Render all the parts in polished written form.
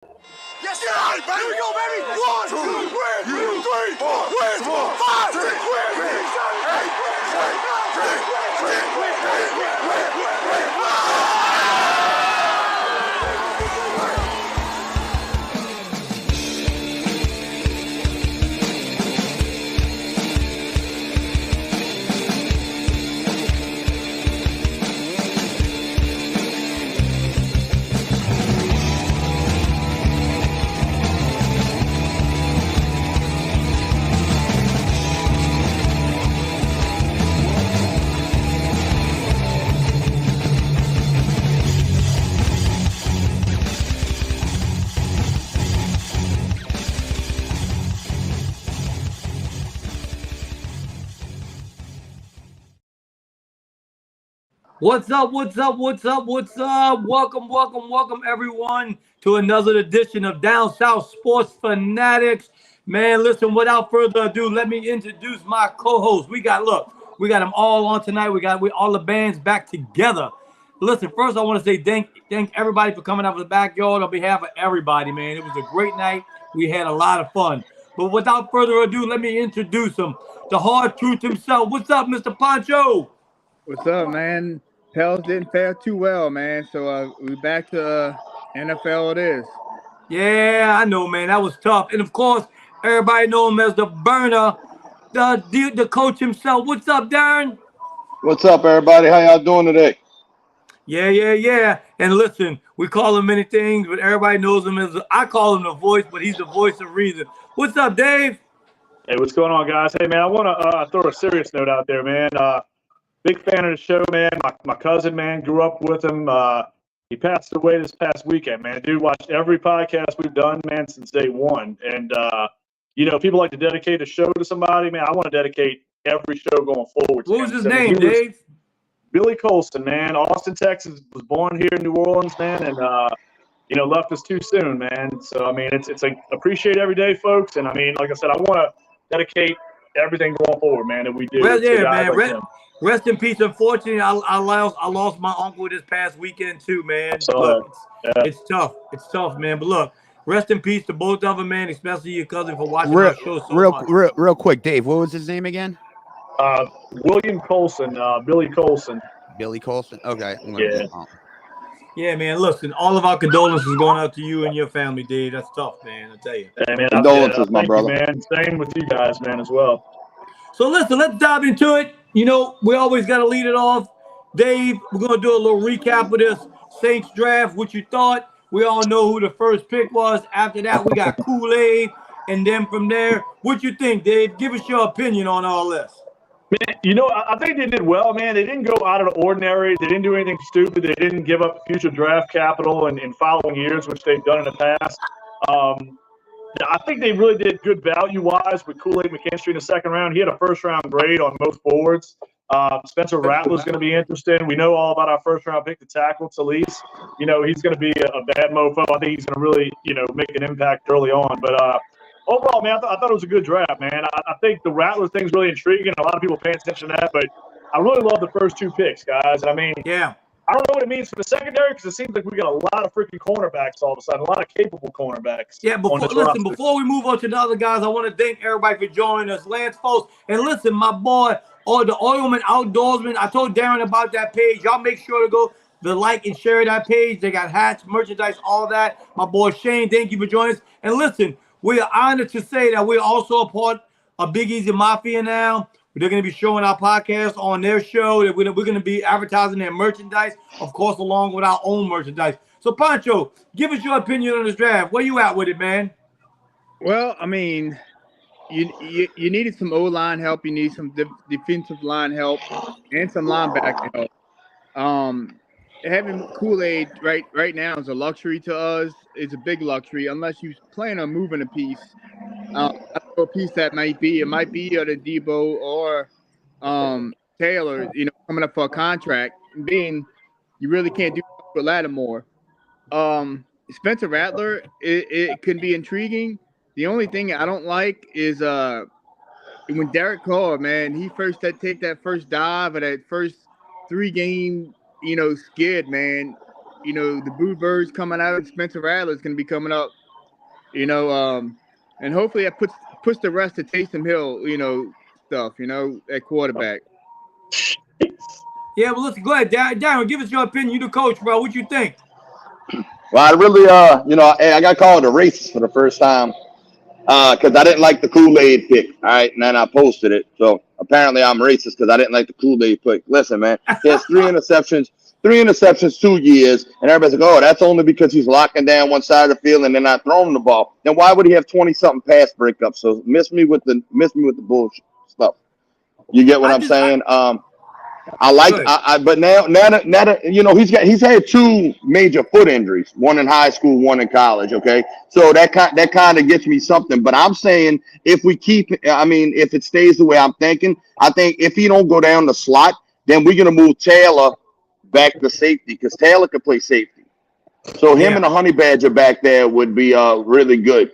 Yes, get out, baby. Here we go, baby. 1, 2, 3, 4, 5, 6, What's up? Welcome, everyone, to another edition of Down South Sports Fanatics. Man, listen, without further ado, let me introduce my co-hosts. We got them all on tonight. We all the bands back together. Listen, first I want to say thank everybody for coming out of the backyard on behalf of everybody, man. It was a great night. We had a lot of fun. But without further ado, let me introduce him, the hard truth himself. What's up, Mr. Poncho? What's up, man? Pels didn't fare too well, man. So we're back to NFL. It is. Yeah, I know, man. That was tough. And of course, everybody know him as the burner, the coach himself. What's up, Darrin? What's up, everybody? How y'all doing today? Yeah. And listen, we call him many things, but everybody knows him as I call him the voice, but he's the voice of reason. What's up, Dave? Hey, what's going on, guys? Hey, man, I want to throw a serious note out there, man. Big fan of the show, man. My cousin, man, grew up with him. He passed away this past weekend, man. Dude watched every podcast we've done, man, since day one. And, people like to dedicate a show to somebody, man. I want to dedicate every show going forward. What was his name, Dave? Billy Colson, man. Austin, Texas, was born here in New Orleans, man, and, left us too soon, man. So, I mean, it's like appreciate every day, folks. And, I mean, like I said, I want to dedicate everything going forward, man, that we do. Well, yeah, man. Like rest in peace. Unfortunately, I lost my uncle this past weekend too, man. Look, it's tough. It's tough, man. But look, rest in peace to both of them, man. Especially your cousin for watching our show so much. Real quick, Dave. What was his name again? William Colson. Billy Colson. Billy Colson. Okay. Yeah. Yeah, man. Listen, all of our condolences going out to you and your family, Dave. That's tough, man. I tell you. Hey, man, condolences, my brother. Man, same with you guys, man, as well. So listen, let's dive into it. We always got to lead it off. Dave, we're going to do a little recap of this Saints draft, what you thought. We all know who the first pick was. After that, we got Kool-Aid. And then from there, what you think, Dave? Give us your opinion on all this. Man, I think they did well, man. They didn't go out of the ordinary. They didn't do anything stupid. They didn't give up future draft capital in following years, which they've done in the past. I think they really did good value-wise with Kool-Aid McKinstry in the second round. He had a first-round grade on most boards. Spencer Rattler's going to be interesting. We know all about our first-round pick to tackle, Talise. He's going to be a bad mofo. I think he's going to really, make an impact early on. But overall, man, I thought it was a good draft, man. I think the Rattler thing's really intriguing. A lot of people paying attention to that. But I really love the first two picks, guys. I mean, yeah. I don't know what it means for the secondary because it seems like we got a lot of freaking cornerbacks all of a sudden, a lot of capable cornerbacks. Yeah, before we move on to the other guys, I want to thank everybody for joining us. Lance Folks. And listen, my boy, the Oilman Outdoorsman, I told Darrin about that page. Y'all make sure to go like and share that page. They got hats, merchandise, all that. My boy Shane, thank you for joining us. And listen, we are honored to say that we're also a part of Big Easy Mafia now. They're going to be showing our podcast on their show. We're going to be advertising their merchandise, of course, along with our own merchandise. So, Poncho, give us your opinion on this draft. Where you at with it, man? Well, I mean, you needed some O-line help. You need some defensive line help and some linebacker help. Having Kool-Aid right now is a luxury to us. It's a big luxury unless you plan on moving a piece. I don't know a piece that might be. It might be either Debo or Taylor, coming up for a contract. Being you really can't do with Lattimore. Spencer Rattler, it can be intriguing. The only thing I don't like is when Derek Carr, man, he first take that first dive or that first 3-game, skid, man. the Bluebirds coming out, and Spencer Rattler's going to be coming up. And hopefully that puts the rest of Taysom Hill, stuff, at quarterback. Yeah, well, listen, go ahead, Darrin, give us your opinion. You the coach, bro. What you think? Well, I really, I got called a racist for the first time because I didn't like the Kool-Aid pick. All right, and then I posted it. So apparently I'm racist because I didn't like the Kool-Aid pick. Listen, man, he has 3 interceptions, 2 years, and everybody's like, oh, that's only because he's locking down one side of the field and they're not throwing the ball. Then why would he have 20-something pass breakups? So miss me with the bullshit stuff. You get what I'm saying? But now that he's had 2 major foot injuries, one in high school, one in college. Okay, so that kind of gets me something. But I'm saying if it stays the way I'm thinking, I think if he don't go down the slot, then we're gonna move Taylor back to safety because Taylor could play safety. So him and the Honey Badger back there would be really good.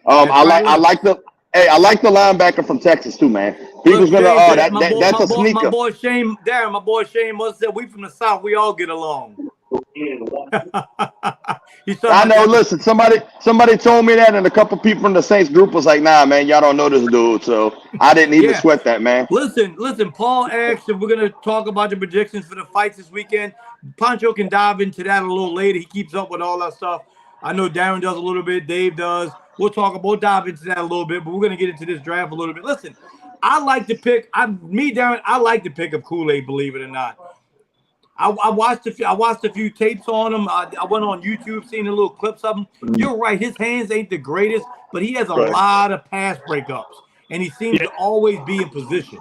I like the linebacker from Texas too, man. People's gonna that's a sneaker. My boy Shane, Darrin, must say we from the South, we all get along. I know. Listen, somebody told me that, and a couple people from the Saints group was like, "Nah, man, y'all don't know this dude." So I didn't even sweat that, man. Listen. Paul asked if we're gonna talk about the predictions for the fights this weekend. Poncho can dive into that a little later. He keeps up with all that stuff. I know Darrin does a little bit. Dave does. We'll dive into that a little bit, but we're gonna get into this draft a little bit. Listen, I like to pick. Darrin, I like to pick up Kool-Aid, believe it or not. I watched a few tapes on him. I went on YouTube, seen the little clips of him. You're right, his hands ain't the greatest, but he has a lot of pass breakups, and he seems to always be in position.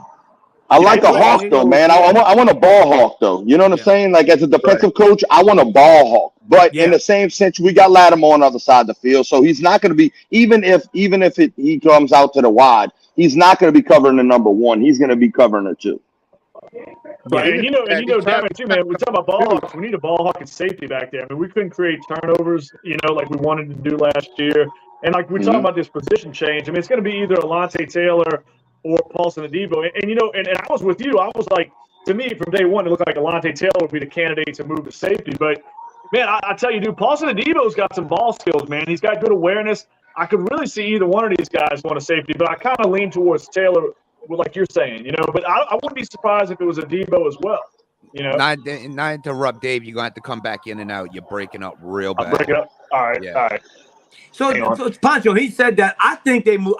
I like a hawk though, man. I want a ball hawk though. You know what I'm saying? Like as a defensive coach, I want a ball hawk. But in the same sense, we got Lattimore on the other side of the field, so he's not going to be even if he comes out to the wide, he's not going to be covering the number 1. He's going to be covering the 2. Right, and you know, Darrin too, man. We talk about ball hawks. We need a ball hawk and safety back there. I mean, we couldn't create turnovers, like we wanted to do last year. And like we talk about this position change. I mean, it's going to be either Alontae Taylor or Paulson Adebo. And I was with you. I was like, to me, from day one, it looked like Alontae Taylor would be the candidate to move to safety. But man, I tell you, dude, Paulson Adebo's got some ball skills, man. He's got good awareness. I could really see either one of these guys going to safety, but I kind of lean towards Taylor, like you're saying, But I wouldn't be surprised if it was Adebo as well, Not interrupt, Dave. You're going to have to come back in and out. You're breaking up real bad. I'll break it up. All right. Yeah. All right. So Poncho, he said that I think they move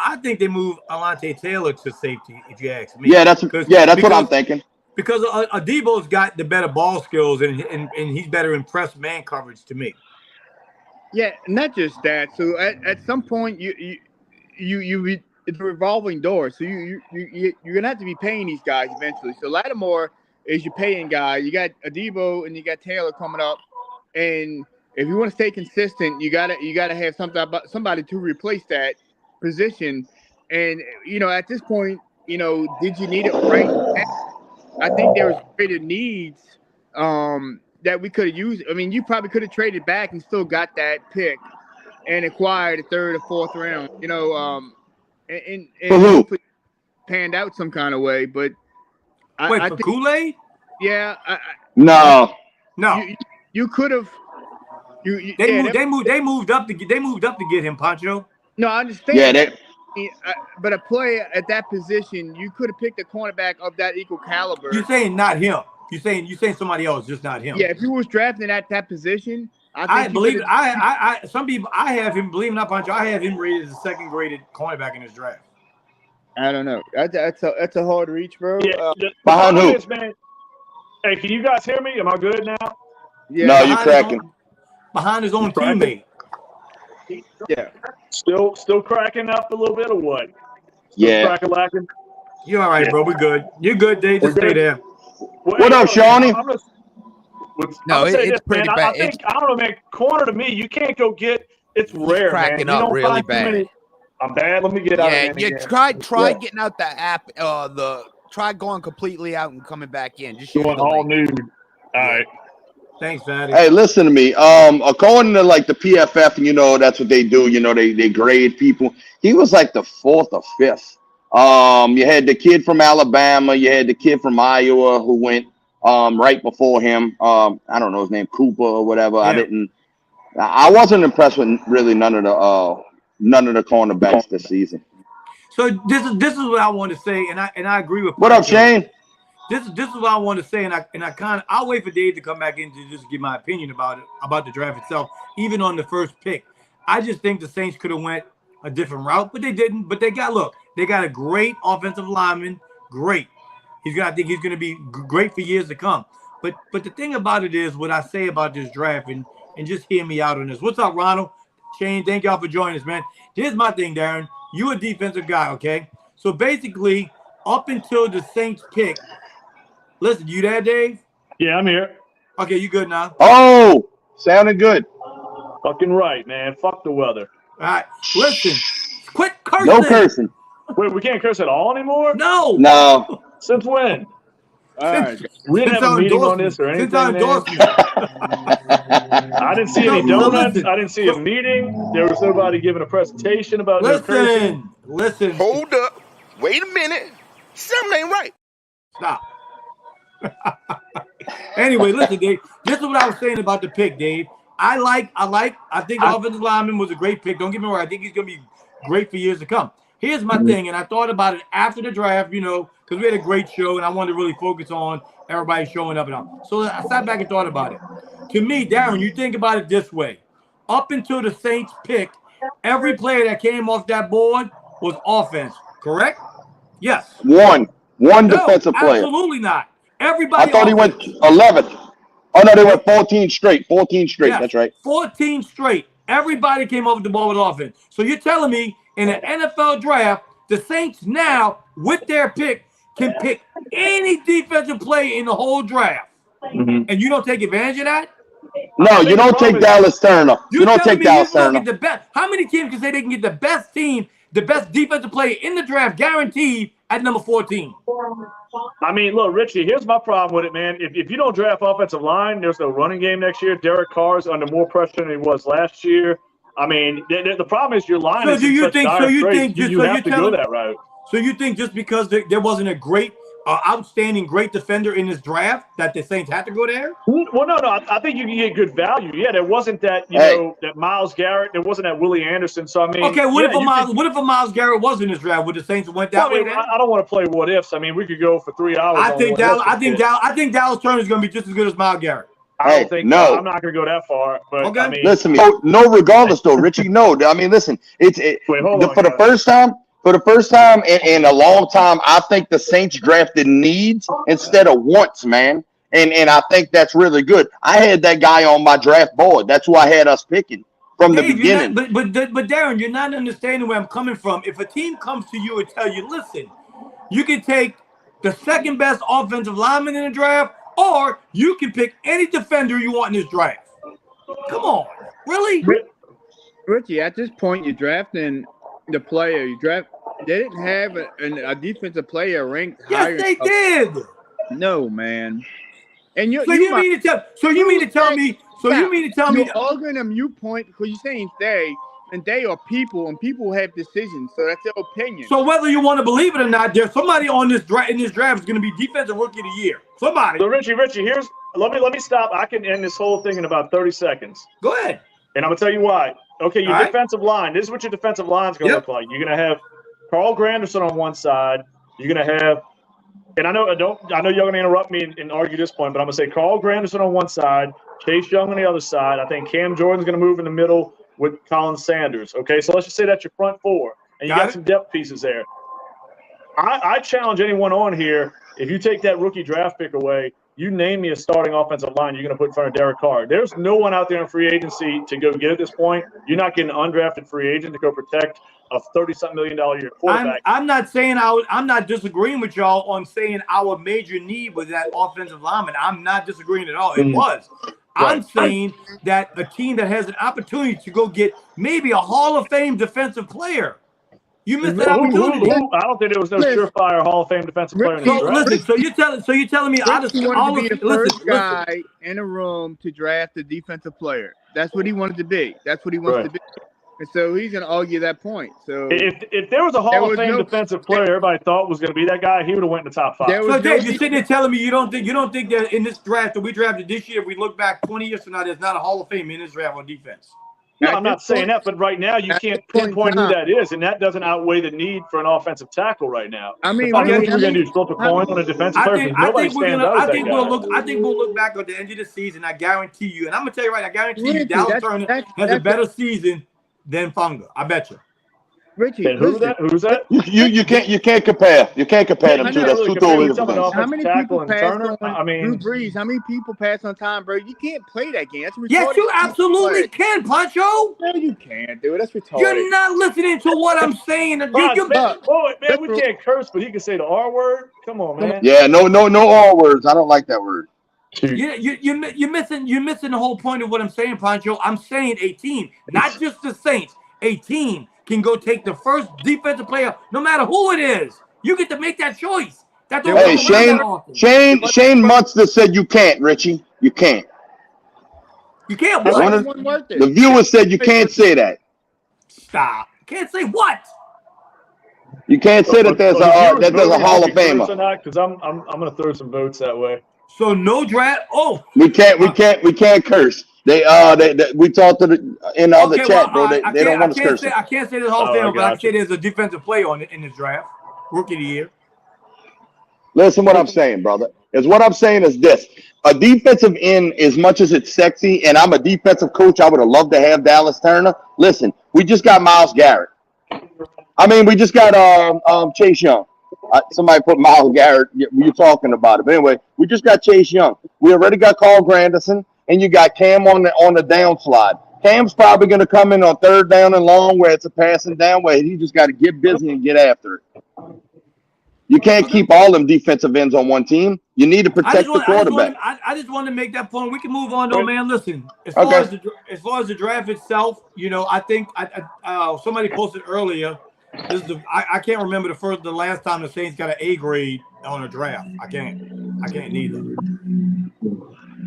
Alontae Taylor to safety, if you ask me. Yeah, that's what I'm thinking. Because Adebo's got the better ball skills and he's better in press man coverage to me. Yeah, not just that. So at some point you it's a revolving door. So you're gonna have to be paying these guys eventually. So Lattimore is your paying guy. You got Adebo and you got Taylor coming up, and if you want to stay consistent, you gotta have somebody to replace that position. And at this point, did you need it right now? I think there was greater needs that we could have used. I mean, you probably could have traded back and still got that pick and acquired a 3rd or 4th round. And hopefully panned out some kind of way. But I think Kool-Aid? Yeah. No. You could have. They moved up to get him, Poncho. No, I understand. Yeah, but a player at that position, you could have picked a cornerback of that equal caliber. You're saying not him. You're saying somebody else, just not him. Yeah, if he was drafting at that position, I believe it. I have him. Believe it or not, Poncho, I have him rated as a 2nd graded cornerback in his draft. I don't know. That's a hard reach, bro. Yeah, behind who? Man. Hey, can you guys hear me? Am I good now? Yeah. No, you're cracking. Behind his own teammate. Yeah. Still cracking up a little bit or what? Cracking, lacking. You're all right, bro. We're good. You're good, Dave. Just stay there. What up, Shawnee? No, it's pretty bad. I don't know, man. Corner to me, you can't go get. It's rare, cracking man. up really bad. I'm bad. Let me get out. Yeah, try getting out the app. Try going completely out and coming back in. Just going all nude. All right. Thanks, Fatty. Hey, listen to me. According to like the PFF, that's what they do. They grade people. He was like the 4th or 5th. You had the kid from Alabama. You had the kid from Iowa who went right before him. I don't know his name, Cooper or whatever. Yeah. I wasn't impressed with really none of the cornerbacks this season. So this is what I want to say, and I agree with Poncho. What up, Shane? This is what I want to say, and I'll wait for Dave to come back in to just give my opinion about the draft itself, even on the first pick. I just think the Saints could have went a different route, but they didn't. But they got a great offensive lineman, great. I think he's gonna be great for years to come. But the thing about it is what I say about this draft, and just hear me out on this. What's up, Ronald? Shane, thank y'all for joining us, man. Here's my thing, Darrin. You a defensive guy, okay? So basically, up until the Saints pick. Listen, you there, Dave? Yeah, I'm here. Okay, you good now? Oh, sounded good. Fucking right, man. Fuck the weather. All right. Listen, quit cursing. No cursing. Wait, we can't curse at all anymore? No. Since when? All right. We didn't have a meeting on this or anything. I didn't see any donuts. I didn't see a meeting. There was nobody giving a presentation about no cursing. Listen. Hold up. Wait a minute. Something ain't right. Stop. Anyway, listen, Dave. This is what I was saying about the pick, Dave. I think the offensive lineman was a great pick. Don't get me wrong. I think he's going to be great for years to come. Here's my thing, and I thought about it after the draft, because we had a great show, and I wanted to really focus on everybody showing up and all. So I sat back and thought about it. To me, Darrin, you think about it this way. Up until the Saints pick, every player that came off that board was offense, correct? Yes. One defensive player. Absolutely not. Everybody. I thought he went 11th. Oh, no, they went 14 straight. 14 straight. Yeah, that's right. 14 straight. Everybody came off the ball with offense. So you're telling me in an NFL draft, the Saints now, with their pick, can pick any defensive player in the whole draft. Mm-hmm. And you don't take advantage of that? No, you don't take Dallas Turner. You don't take Dallas Turner. Get the best. How many teams can say they can get the best team, the best defensive player in the draft guaranteed at number 14? I mean, look, Richie, here's my problem with it, man. If you don't draft offensive line, there's no running game next year. Derek Carr's under more pressure than he was last year. I mean, the problem is your line is in such dire straits. You have to go that route. So you think just because there wasn't a great, outstanding, great defender in this draft that the Saints had to go there? Well, no. I think you can get good value. Yeah, there wasn't that, that Myles Garrett. There wasn't that Willie Anderson. So, I mean. Okay, what if a Myles Garrett was in this draft? Would the Saints went that way then? I don't want to play what ifs. I mean, we could go for 3 hours. I think Dallas Turner is going to be just as good as Myles Garrett. I don't think no. I'm not going to go that far. But okay. I mean, listen, no, regardless though, Richie. No, I mean, listen. For the first time in a long time, I think the Saints drafted needs instead of wants, man. And I think that's really good. I had that guy on my draft board. That's who I had us picking from the beginning. But Darrin, you're not understanding where I'm coming from. If a team comes to you and tell you, listen, you can take the second best offensive lineman in the draft, or you can pick any defender you want in this draft. Come on, really? Richie, at this point, you're drafting the player. They didn't have a defensive player ranked higher. Yes, they did. No, man. And you mean to tell me? You're arguing a mute point because you're saying they are people, and people have decisions, so that's their opinion. So whether you want to believe it or not, there's somebody in this draft is going to be defensive rookie of the year. Somebody. So Richie, here's let me stop. I can end this whole thing in about 30 seconds. Go ahead. And I'm gonna tell you why. Okay, your defensive line. This is what your defensive line is gonna look like. You're gonna have Carl Granderson on one side. You're gonna have, and I know y'all gonna interrupt me and argue this point, but I'm gonna say Carl Granderson on one side, Chase Young on the other side. I think Cam Jordan's gonna move in the middle with Colin Sanders. Okay, so let's just say that's your front four, and you got some depth pieces there. I challenge anyone on here, if you take that rookie draft pick away, you name me a starting offensive line you're going to put in front of Derek Carr. There's no one out there in free agency to go get at this point. You're not getting an undrafted free agent to go protect a $30-something million a year quarterback. I'm not saying I'm not disagreeing with y'all on saying our major need was that offensive lineman. I'm not disagreeing at all. It was. Right. I'm saying that a team that has an opportunity to go get maybe a Hall of Fame defensive player. You missed that opportunity. I don't think there was no surefire Hall of Fame defensive player. Listen, so you're telling me he wanted to be the first guy in a room to draft a defensive player. That's what he wanted to be. That's what he wants to be. And so he's going to argue that point. So if there was a Hall of Fame defensive player everybody thought was going to be that guy, he would have went in the top 5. So Dave, you're sitting there telling me you don't think that in this draft that we drafted this year, if we look back 20 years from now, there's not a Hall of Fame in this draft on defense. No, I'm not saying that, but right now you can't pinpoint who that is, and that doesn't outweigh the need for an offensive tackle right now. I mean, what we're going to do, flip a coin on a defensive player? Nobody stands out as that guy. I think we'll look back at the end of the season. I guarantee you, and I'm going to tell you right, I guarantee you, Dallas Turner has a better season than Funga. I bet you. Richie, who's that? You can't compare. You can't compare them two. That's two totally different things. How many people pass on Drew Brees? How many people pass on Tom Brady? You can't play that game. That's retarded. Yes, you absolutely can, Poncho. No, you can't, dude. That's retarded. You're not listening to what I'm saying. Man, we can't curse, but he can say the R word. Come on, man. Yeah, no R words. I don't like that word. You're missing the whole point of what I'm saying, Poncho. I'm saying a team, not just the Saints. A team can go take the first defensive player, no matter who it is. You get to make that choice. Hey, Shane Munster said you can't, Richie. You can't. You can't what? The viewer said you can't say that. Stop. Can't say what? You can't say that there's a Hall of Famer. Because I'm going to throw some votes that way. So no draft. Oh, we can't curse. We talked to in the other chat, bro. They don't want us cursing. I can't say there's Hall of Famer, but I can say there's a defensive player in this draft, rookie of the year. Listen, what I'm saying, brother, is what I'm saying is this: a defensive end, as much as it's sexy, and I'm a defensive coach, I would have loved to have Dallas Turner. Listen, we just got Myles Garrett. I mean, we just got Chase Young. Somebody put Myles Garrett. You're talking about it, but anyway, we just got Chase Young. We already got Carl Granderson. And you got Cam on the down slide. Cam's probably going to come in on third down and long where it's a passing down where he just got to get busy and get after it. You can't keep all them defensive ends on one team. You need to protect the quarterback. I just want to make that point. We can move on, though, man. Listen, as far as the draft itself, I think somebody posted earlier. I can't remember the last time the Saints got an A grade on a draft. I can't neither.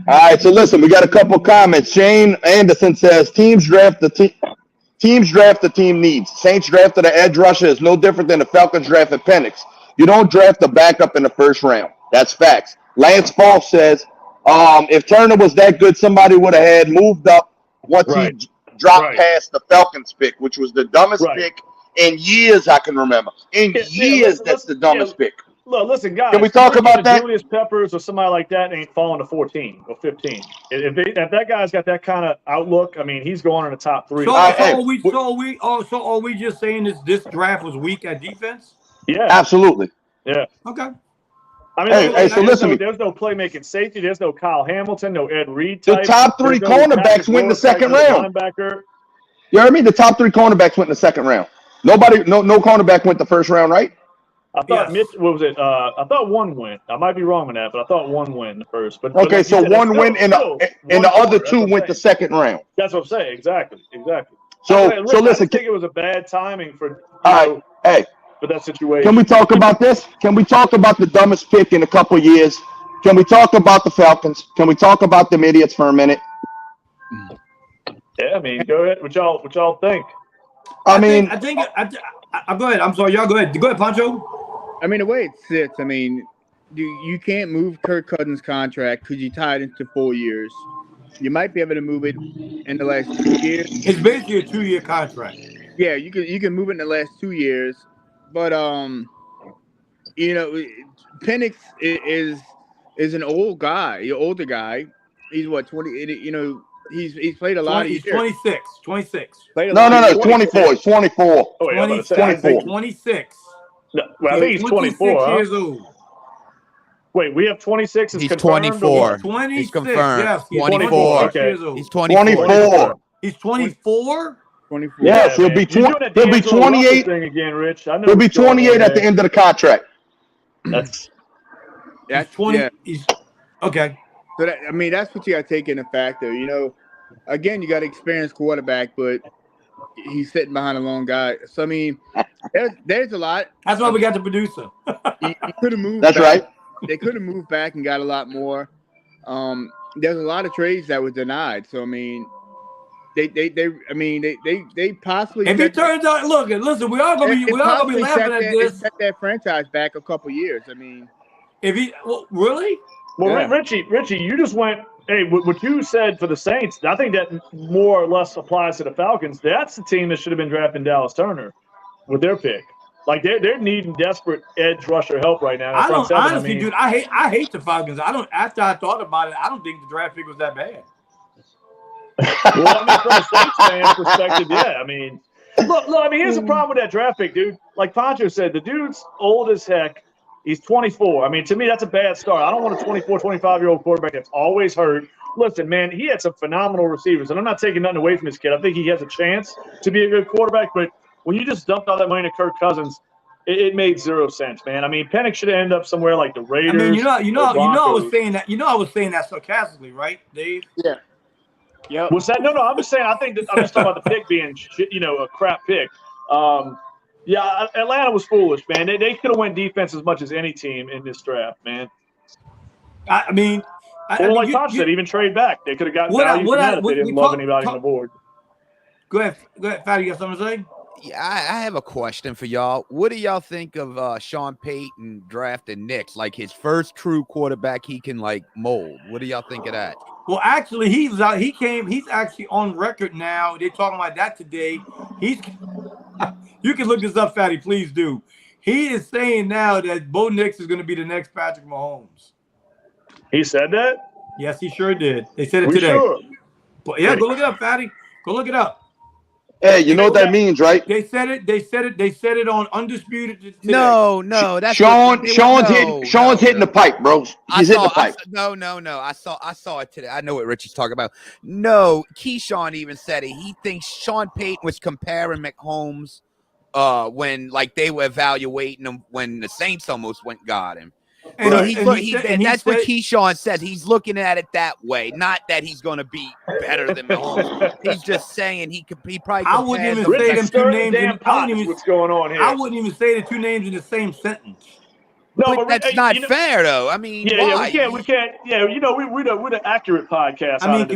All right, so listen, we got a couple comments. Shane Anderson says teams draft the team needs. Saints drafted an edge rusher is no different than the Falcons drafted Penix. You don't draft a backup in the first round. That's facts. Lance Falk says if Turner was that good, somebody would have had moved up once he dropped past the Falcons pick, which was the dumbest pick in years I can remember. That's the dumbest pick. Look, listen, guys. Can we talk about that? Julius Peppers or somebody like that ain't falling to 14 or 15. If that guy's got that kind of outlook, I mean, he's going in the top 3. So are we just saying this draft was weak at defense? Yeah, absolutely. Yeah. Okay. I mean, so listen. There's no playmaking safety. There's no Kyle Hamilton. No Ed Reed. The top 3 cornerbacks went in the second round. Linebacker. You heard me? The top 3 cornerbacks went in the second round. No cornerback went the first round, right? I thought what was it? I thought one went. I might be wrong on that, but I thought one went the first. But okay, so one went and the other 2 went the second round. That's what I'm saying. Exactly. So listen. I think it was a bad timing for for that situation. Can we talk about this? Can we talk about the dumbest pick in a couple years? Can we talk about the Falcons? Can we talk about them idiots for a minute? Yeah, I mean, go ahead. What y'all think? I think. Go ahead. I'm sorry. Y'all go ahead. Go ahead, Poncho. I mean, the way it sits, I mean, you can't move Kirk Cousins' contract because you tied into 4 years. You might be able to move it in the last 2 years. It's basically a 2-year contract. Yeah, you can move it in the last 2 years, but Penix is an older guy. He's what 20? He's played a lot of years. 26. No, 24. He's 24. Oh, yeah, 26. No, well, I think he's 24. Years old. Wait, we have 26 as he's confirmed? 24. 26. He's confirmed. Yes, he's 24. Okay. He's 24. He's 24. 24. Yes, he'll be 28. Thing again, Rich. He'll be 28 at the end of the contract. That's 20. Yeah. He's okay. So that's what you got to take into factor. Again, you got an experienced quarterback, but he's sitting behind a long guy. So I mean, there's a lot. That's why we got the producer. He could have moved. That's back. right. They could have moved back and got a lot more. There's a lot of trades that were denied. So I mean, I mean, they possibly. If he turns out, look, listen, we are gonna be laughing at this. Set that franchise back a couple years. I mean, if he really, well, yeah. Richie, you just went. Hey, what you said for the Saints, I think that more or less applies to the Falcons. That's the team that should have been drafting Dallas Turner with their pick. Like they're needing desperate edge rusher help right now. I don't honestly, dude. I hate the Falcons. I don't. After I thought about it, I don't think the draft pick was that bad. Well, I mean, from a Saints fan perspective, yeah. I mean, look. I mean, here's the problem with that draft pick, dude. Like Poncho said, the dude's old as heck. He's 24. I mean, to me, that's a bad start. I don't want a 24, 25-year-old quarterback that's always hurt. Listen, man, he had some phenomenal receivers, and I'm not taking nothing away from this kid. I think he has a chance to be a good quarterback, but when you just dumped all that money to Kirk Cousins, it made zero sense, man. I mean, Penix should have ended up somewhere like the Raiders. I mean, I was saying that sarcastically, right, Dave? Yeah. Yeah. Was that? No. I'm just saying. I'm just talking about the pick being, a crap pick. Yeah, Atlanta was foolish, man. They could have went defense as much as any team in this draft, man. I mean, like Poncho said, even trade back. They could have gotten value from that if they didn't love anybody on the board. Go ahead, Fatty. You got something to say? Yeah, I have a question for y'all. What do y'all think of Sean Payton drafting Knicks? Like his first true quarterback he can mold. What do y'all think of that? Well, actually, he's actually on record now. They're talking about that today. You can look this up, Fatty. Please do. He is saying now that Bo Nix is going to be the next Patrick Mahomes. He said that? Yes, he sure did. They said it today. Sure? But yeah, go look it up, Fatty. Go look it up. Hey, you know what that means, right? They said it on Undisputed today. No, that's Sean's hitting the pipe, bro. He's hitting the pipe. No. I saw it today. I know what Richie's talking about. No, Keyshawn even said it. He thinks Sean Payton was comparing Mahomes when they were evaluating him when the Saints almost got him. And that's what Keyshawn says. He's looking at it that way, not that he's going to be better than Mahomes. He's just saying he probably. I wouldn't even say them two names. What's going on here? I wouldn't even say the two names in the same sentence. No, but that's not fair, though. I mean, why? we can't. Yeah, we're the accurate podcast. I mean,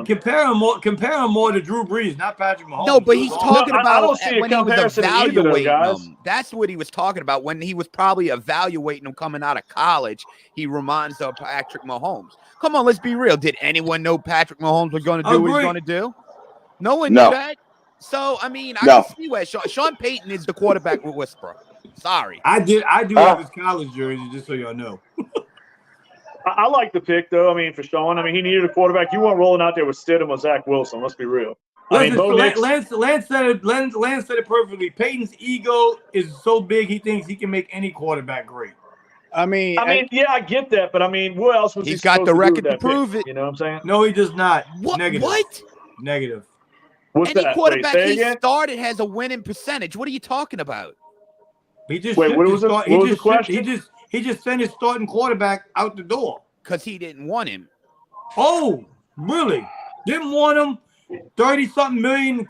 compare him more to Drew Brees, not Patrick Mahomes. No, but he's talking about when he was evaluating him. That's what he was talking about when he was probably evaluating him coming out of college. He reminds of Patrick Mahomes. Come on, let's be real. Did anyone know Patrick Mahomes was going to do what he's going to do? No one knew that. So I mean, I can see where Sean Payton is the quarterback whisperer. Sorry. I do have his college jersey, just so y'all know. I like the pick, though. I mean, for Sean, he needed a quarterback. You weren't rolling out there with Stidham or Zach Wilson. Let's be real. Lance said it perfectly. Peyton's ego is so big, he thinks he can make any quarterback great. I mean, yeah, I get that, but what else was he He's got the record to prove it. You know what I'm saying? No, he does not. What? Negative. What? Negative. What's any that? quarterback he started has a winning percentage. What are you talking about? He just what was the question? He just sent his starting quarterback out the door because he didn't want him. Oh, really? Didn't want him? 30-something million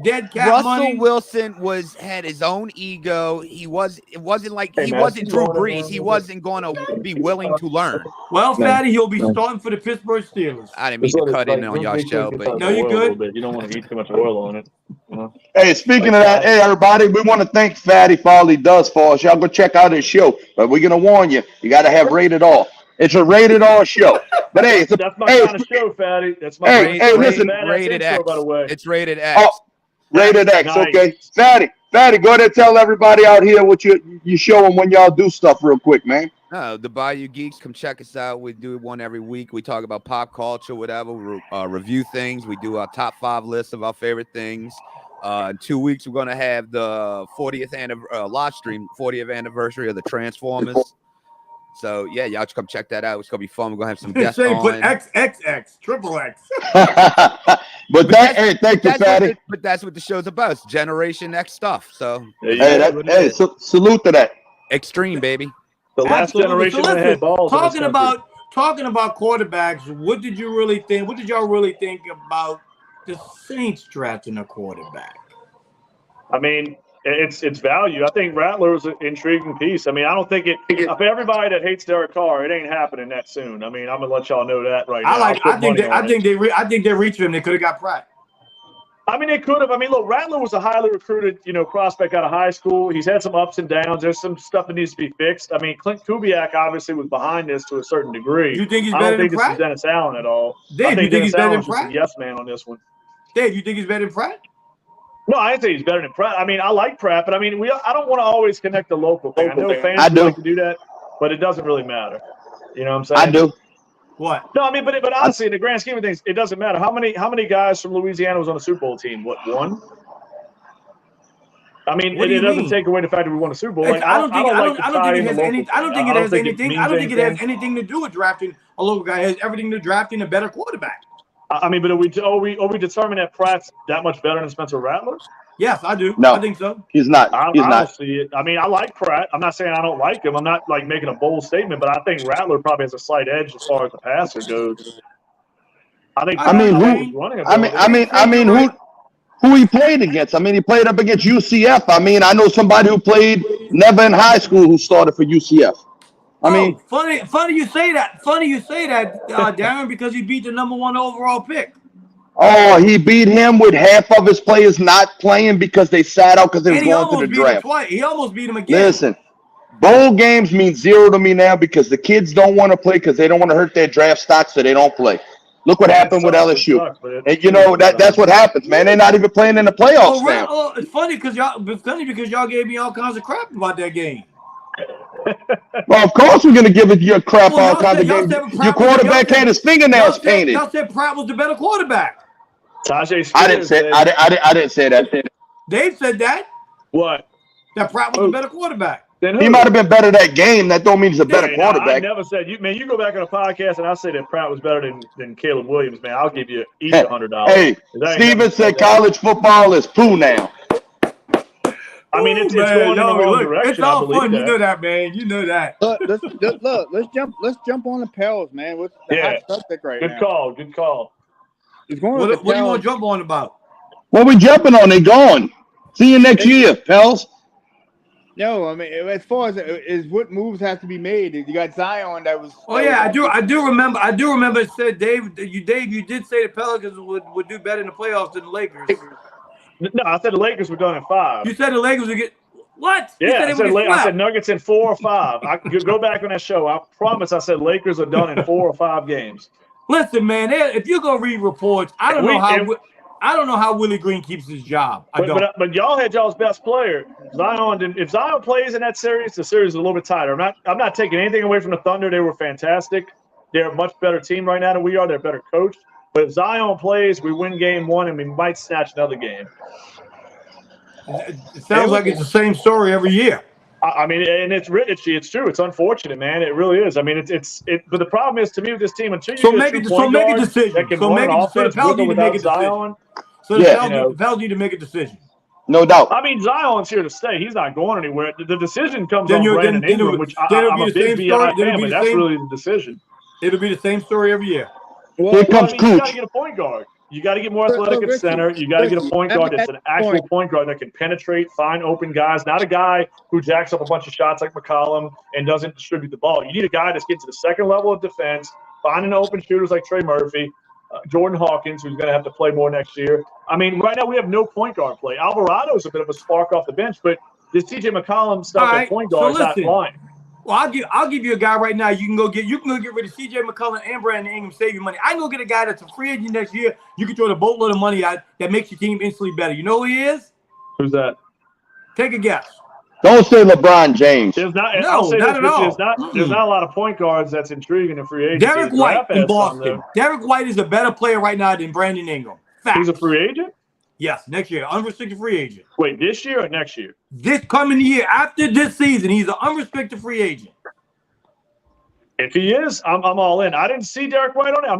dead cap Russell money. Wilson had his own ego. It wasn't like he wasn't Drew Brees. He wasn't going to be willing to learn. Well, Fatty, he'll be starting for the Pittsburgh Steelers. I didn't mean to cut in on y'all show, but no, you're good. You don't want to eat too much oil on it. Hey, speaking of that, hey everybody, we want to thank Fatty for all he does for us. Y'all go check out his show, but we're gonna warn you, you got to have rated R. It's a rated R show. But hey, that's my kind of show, Fatty. That's my listen, rated X. By the way, it's rated X. Oh, rated X. Nice. Okay, Fatty, go ahead and tell everybody out here what you show them when y'all do stuff real quick, man. No, the Bayou Geeks, come check us out. We do one every week. We talk about pop culture, whatever. Review things. We do our top 5 lists of our favorite things. In 2 weeks, we're gonna have the 40th live stream, 40th anniversary of the Transformers. So yeah, y'all should come check that out. It's gonna be fun. We're gonna have some guests on. Put XXX, triple X. But thank you, Fatty. But that's what the show's about. It's Generation X stuff. So salute to that. Extreme, baby. The last generation that had balls. Talking about quarterbacks, what did you really think? What did y'all really think about the Saints drafting a quarterback? I mean, it's value. I think Rattler was an intriguing piece. I mean, I don't think for everybody that hates Derek Carr, it ain't happening that soon. I mean, I'm gonna let y'all know that right now. I think they're reaching him. They could have got Pratt. I mean, they could have. I mean, look, Rattler was a highly recruited, prospect out of high school. He's had some ups and downs. There's some stuff that needs to be fixed. I mean, Clint Kubiak obviously was behind this to a certain degree. You think he's I better don't than think this Pratt? is Dennis Allen at all. Dave, I you think think he's Dennis better than Allen's just a Pratt? yes man on this one. Dave, you think he's better than Pratt? No, I didn't say he's better than Pratt. I mean, I like Pratt, but I mean, I don't want to always connect the local thing. I know fans like to do that, but it doesn't really matter. You know what I'm saying? I do. What? No, I mean, but honestly, in the grand scheme of things, it doesn't matter. How many guys from Louisiana was on a Super Bowl team? What, one? I mean, it doesn't take away the fact that we won a Super Bowl. Like, I don't think it has anything to do with drafting a local guy. It has everything to drafting a better quarterback. I mean, but are we determined that Pratt's that much better than Spencer Rattler? Yes, I do. No, I think so. He's not. I He's not. don't see it. I mean, I like Pratt. I'm not saying I don't like him. I'm not like making a bold statement, but I think Rattler probably has a slight edge as far as the passer goes. Who he played against? I mean, he played up against UCF. I mean, I know somebody who played never in high school who started for UCF. Funny you say that. Darrin, because he beat the #1 overall pick. Oh, he beat him with half of his players not playing because they sat out because they was going to the draft. He almost beat him again. Listen, bowl games mean zero to me now because the kids don't want to play because they don't want to hurt their draft stock, so they don't play. Look what happened with LSU. And that's what happens, man. They're not even playing in the playoffs now. It's funny because y'all gave me all kinds of crap about that game. Well, of course we're gonna give it your crap all kinds of games. Your quarterback had his fingernails painted. Y'all said Pratt was the better quarterback. I didn't say that. Dave said that. What? That Pratt was the better quarterback. He might have been better that game. That don't mean he's a better quarterback. I never said you go back on a podcast and I say that Pratt was better than Caleb Williams, man. I'll give you each $100. Hey, Steven said college football is poo now. I mean, it's going in the wrong direction. It's all fun. You know that, man. You know that. Let's jump on the Pels, man. What's the hot subject right now? Good call. What do you want to jump on about? What we jumping on? They gone. See you next year, Pels. No, I mean, as far as what moves have to be made, you got Zion that was. Oh yeah, I do remember. It said Dave, you did say the Pelicans would do better in the playoffs than the Lakers. No, I said the Lakers were done in 5. You said the Lakers would get what? Yeah, I said Nuggets in 4 or 5. I could go back on that show. I promise. I said Lakers are done in 4 or 5 games. Listen, man, if you go read reports, I don't know how Willie Green keeps his job. But y'all had y'all's best player, Zion. If Zion plays in that series, the series is a little bit tighter. I'm not taking anything away from the Thunder. They were fantastic. They're a much better team right now than we are. They're better coached. But if Zion plays, we win game 1 and we might snatch another game. It sounds like it's the same story every year. I mean, and it's Richie. It's true. It's unfortunate, man. It really is. I mean, it's. But the problem is, to me, with this team, until you make a decision. So the Pels need to make a decision. No doubt. I mean, Zion's here to stay. He's not going anywhere. The decision comes on Brandon Ingram, which I'm a big BI fan, but that's really the decision. It'll be the same story every year. Here comes Cooch. You got to get a point guard. You got to get more athletic at center. You got to get a point guard that's an actual point guard that can penetrate, find open guys, not a guy who jacks up a bunch of shots like McCollum and doesn't distribute the ball. You need a guy that's getting to the second level of defense, finding open shooters like Trey Murphy, Jordan Hawkins, who's going to have to play more next year. I mean, right now we have no point guard play. Alvarado's a bit of a spark off the bench, but this TJ McCollum stuff at point guard is not flying. Well, I'll give you a guy right now. You can go get rid of CJ McCollum and Brandon Ingram, save your money. I can go get a guy that's a free agent next year. You can throw the boatload of money out that makes your team instantly better. You know who he is? Who's that? Take a guess. Don't say LeBron James. There's not at all. There's not a lot of point guards that's intriguing in free agency. Derek White in Boston. Derek White is a better player right now than Brandon Ingram. Fact. He's a free agent? Yes, next year, unrestricted free agent. Wait, this year or next year? This coming year, after this season, he's an unrestricted free agent. If he is, I'm all in. I didn't see Derek White on it. I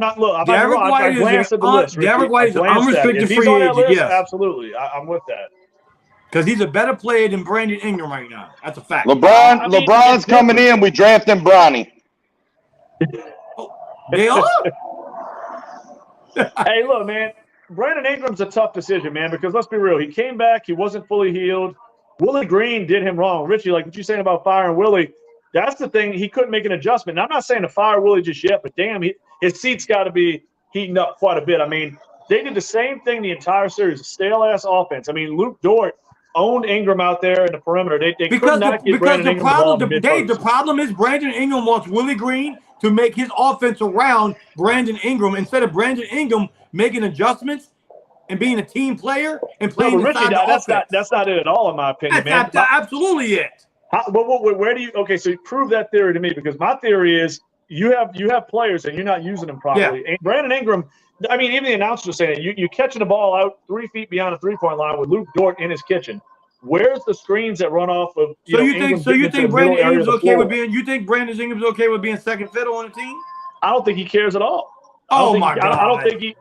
glanced at the list. Derek White is an unrestricted free agent. Yes, absolutely. I'm with that. Because he's a better player than Brandon Ingram right now. That's a fact. LeBron's coming in. We drafting Bronny. They are? Hey, look, man. Brandon Ingram's a tough decision, man, because let's be real. He came back. He wasn't fully healed. Willie Green did him wrong. Richie, like what you're saying about firing Willie, that's the thing. He couldn't make an adjustment. And I'm not saying to fire Willie just yet, but damn, his seat's got to be heating up quite a bit. I mean, They did the same thing the entire series. Stale-ass offense. I mean, Luke Dort owned Ingram out there in the perimeter. They could not get Brandon Ingram the ball in the Dave, the problem is Brandon Ingram wants Willie Green to make his offense around Brandon Ingram instead of Brandon Ingram making adjustments and being a team player and playing Richie, inside the offense. That's not it at all, in my opinion, That's absolutely it. Where do you? Okay, so prove that theory to me, because my theory is you have players and you're not using them properly. Yeah. And Brandon Ingram, I mean, even the announcers are saying it. You're catching the ball out 3 feet beyond the 3-point line with Luke Dort in his kitchen. Where's the screens that run off of? You think Brandon Ingram's okay with being? You think Brandon Ingram's okay with being second fiddle on the team? I don't think he cares at all. Oh my God! I don't think he.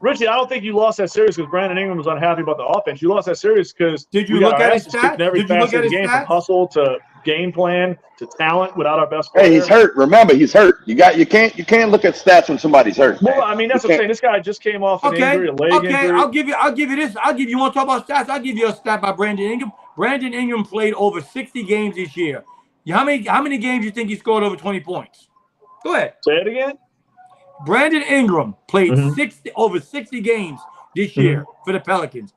Richie, I don't think you lost that series because Brandon Ingram was unhappy about the offense. You lost that series because did you look at his stats? Every facet of the game, from hustle to game plan to talent, without our best player. Hey, he's hurt. Remember, he's hurt. You can't look at stats when somebody's hurt. Well, I mean, that's what I'm saying. This guy just came off an injury, a leg injury. I'll give you this. You want to talk about stats? I'll give you a stat by Brandon Ingram. Brandon Ingram played over 60 games this year. How many games do you think he scored over 20 points? Go ahead. Say it again. Brandon Ingram played over 60 games this year for the Pelicans.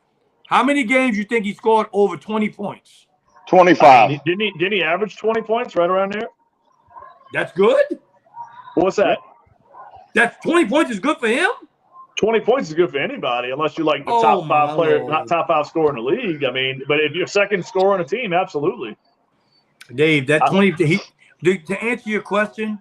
How many games do you think he scored over 20 points? 25. Didn't he average 20 points right around there? That's good. What's that? That's 20 points is good for him? 20 points is good for anybody, unless you're like the top 5 player, not top 5 scorer in the league. I mean, but if you're second scorer on a team, absolutely. Dave, that 20 to answer your question,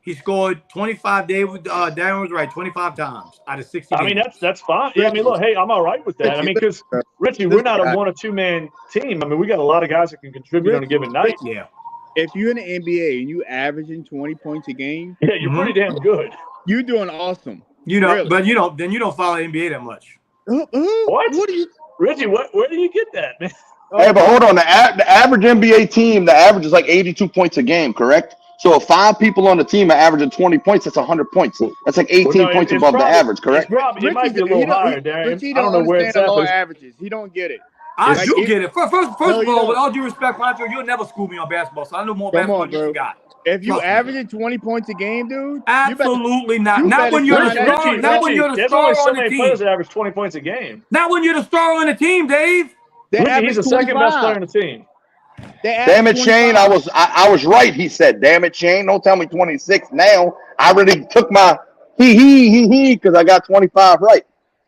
he scored 25. Darrin was right, 25 times out of 60 games. I mean, that's fine. Yeah, I mean, look, hey, I'm all right with that. I mean, because, Richie, we're not a 1 or 2 man team. I mean, we got a lot of guys that can contribute on a given night. Yeah. If you're in the NBA and you averaging 20 points a game, yeah, you're pretty damn good. You're doing awesome. But then you don't follow NBA that much. What? What are you, Richie? Where do you get that, man? Hey, but hold on. The average NBA team, the average is like 82 points a game, correct? So if 5 people on the team are averaging 20 points, that's 100 points. That's like 18 points above the average, correct? It might be a little higher, Darrin. I don't know where it's at. Averages. He don't get it. I do get it. First of all, with all due respect, Poncho, you'll never school me on basketball, so I know more basketball than you got. If you averaging 20 points a game, dude, absolutely not. Not when you're the star. Not when you're the star on the team. Players that average 20 points a game. Not when you're the star on the team, Dave. Richie, he's the second best player on the team. Damn it, Shane! I was right. He said, "Damn it, Shane! Don't tell me 26 now. I already took my he because I got 25 right."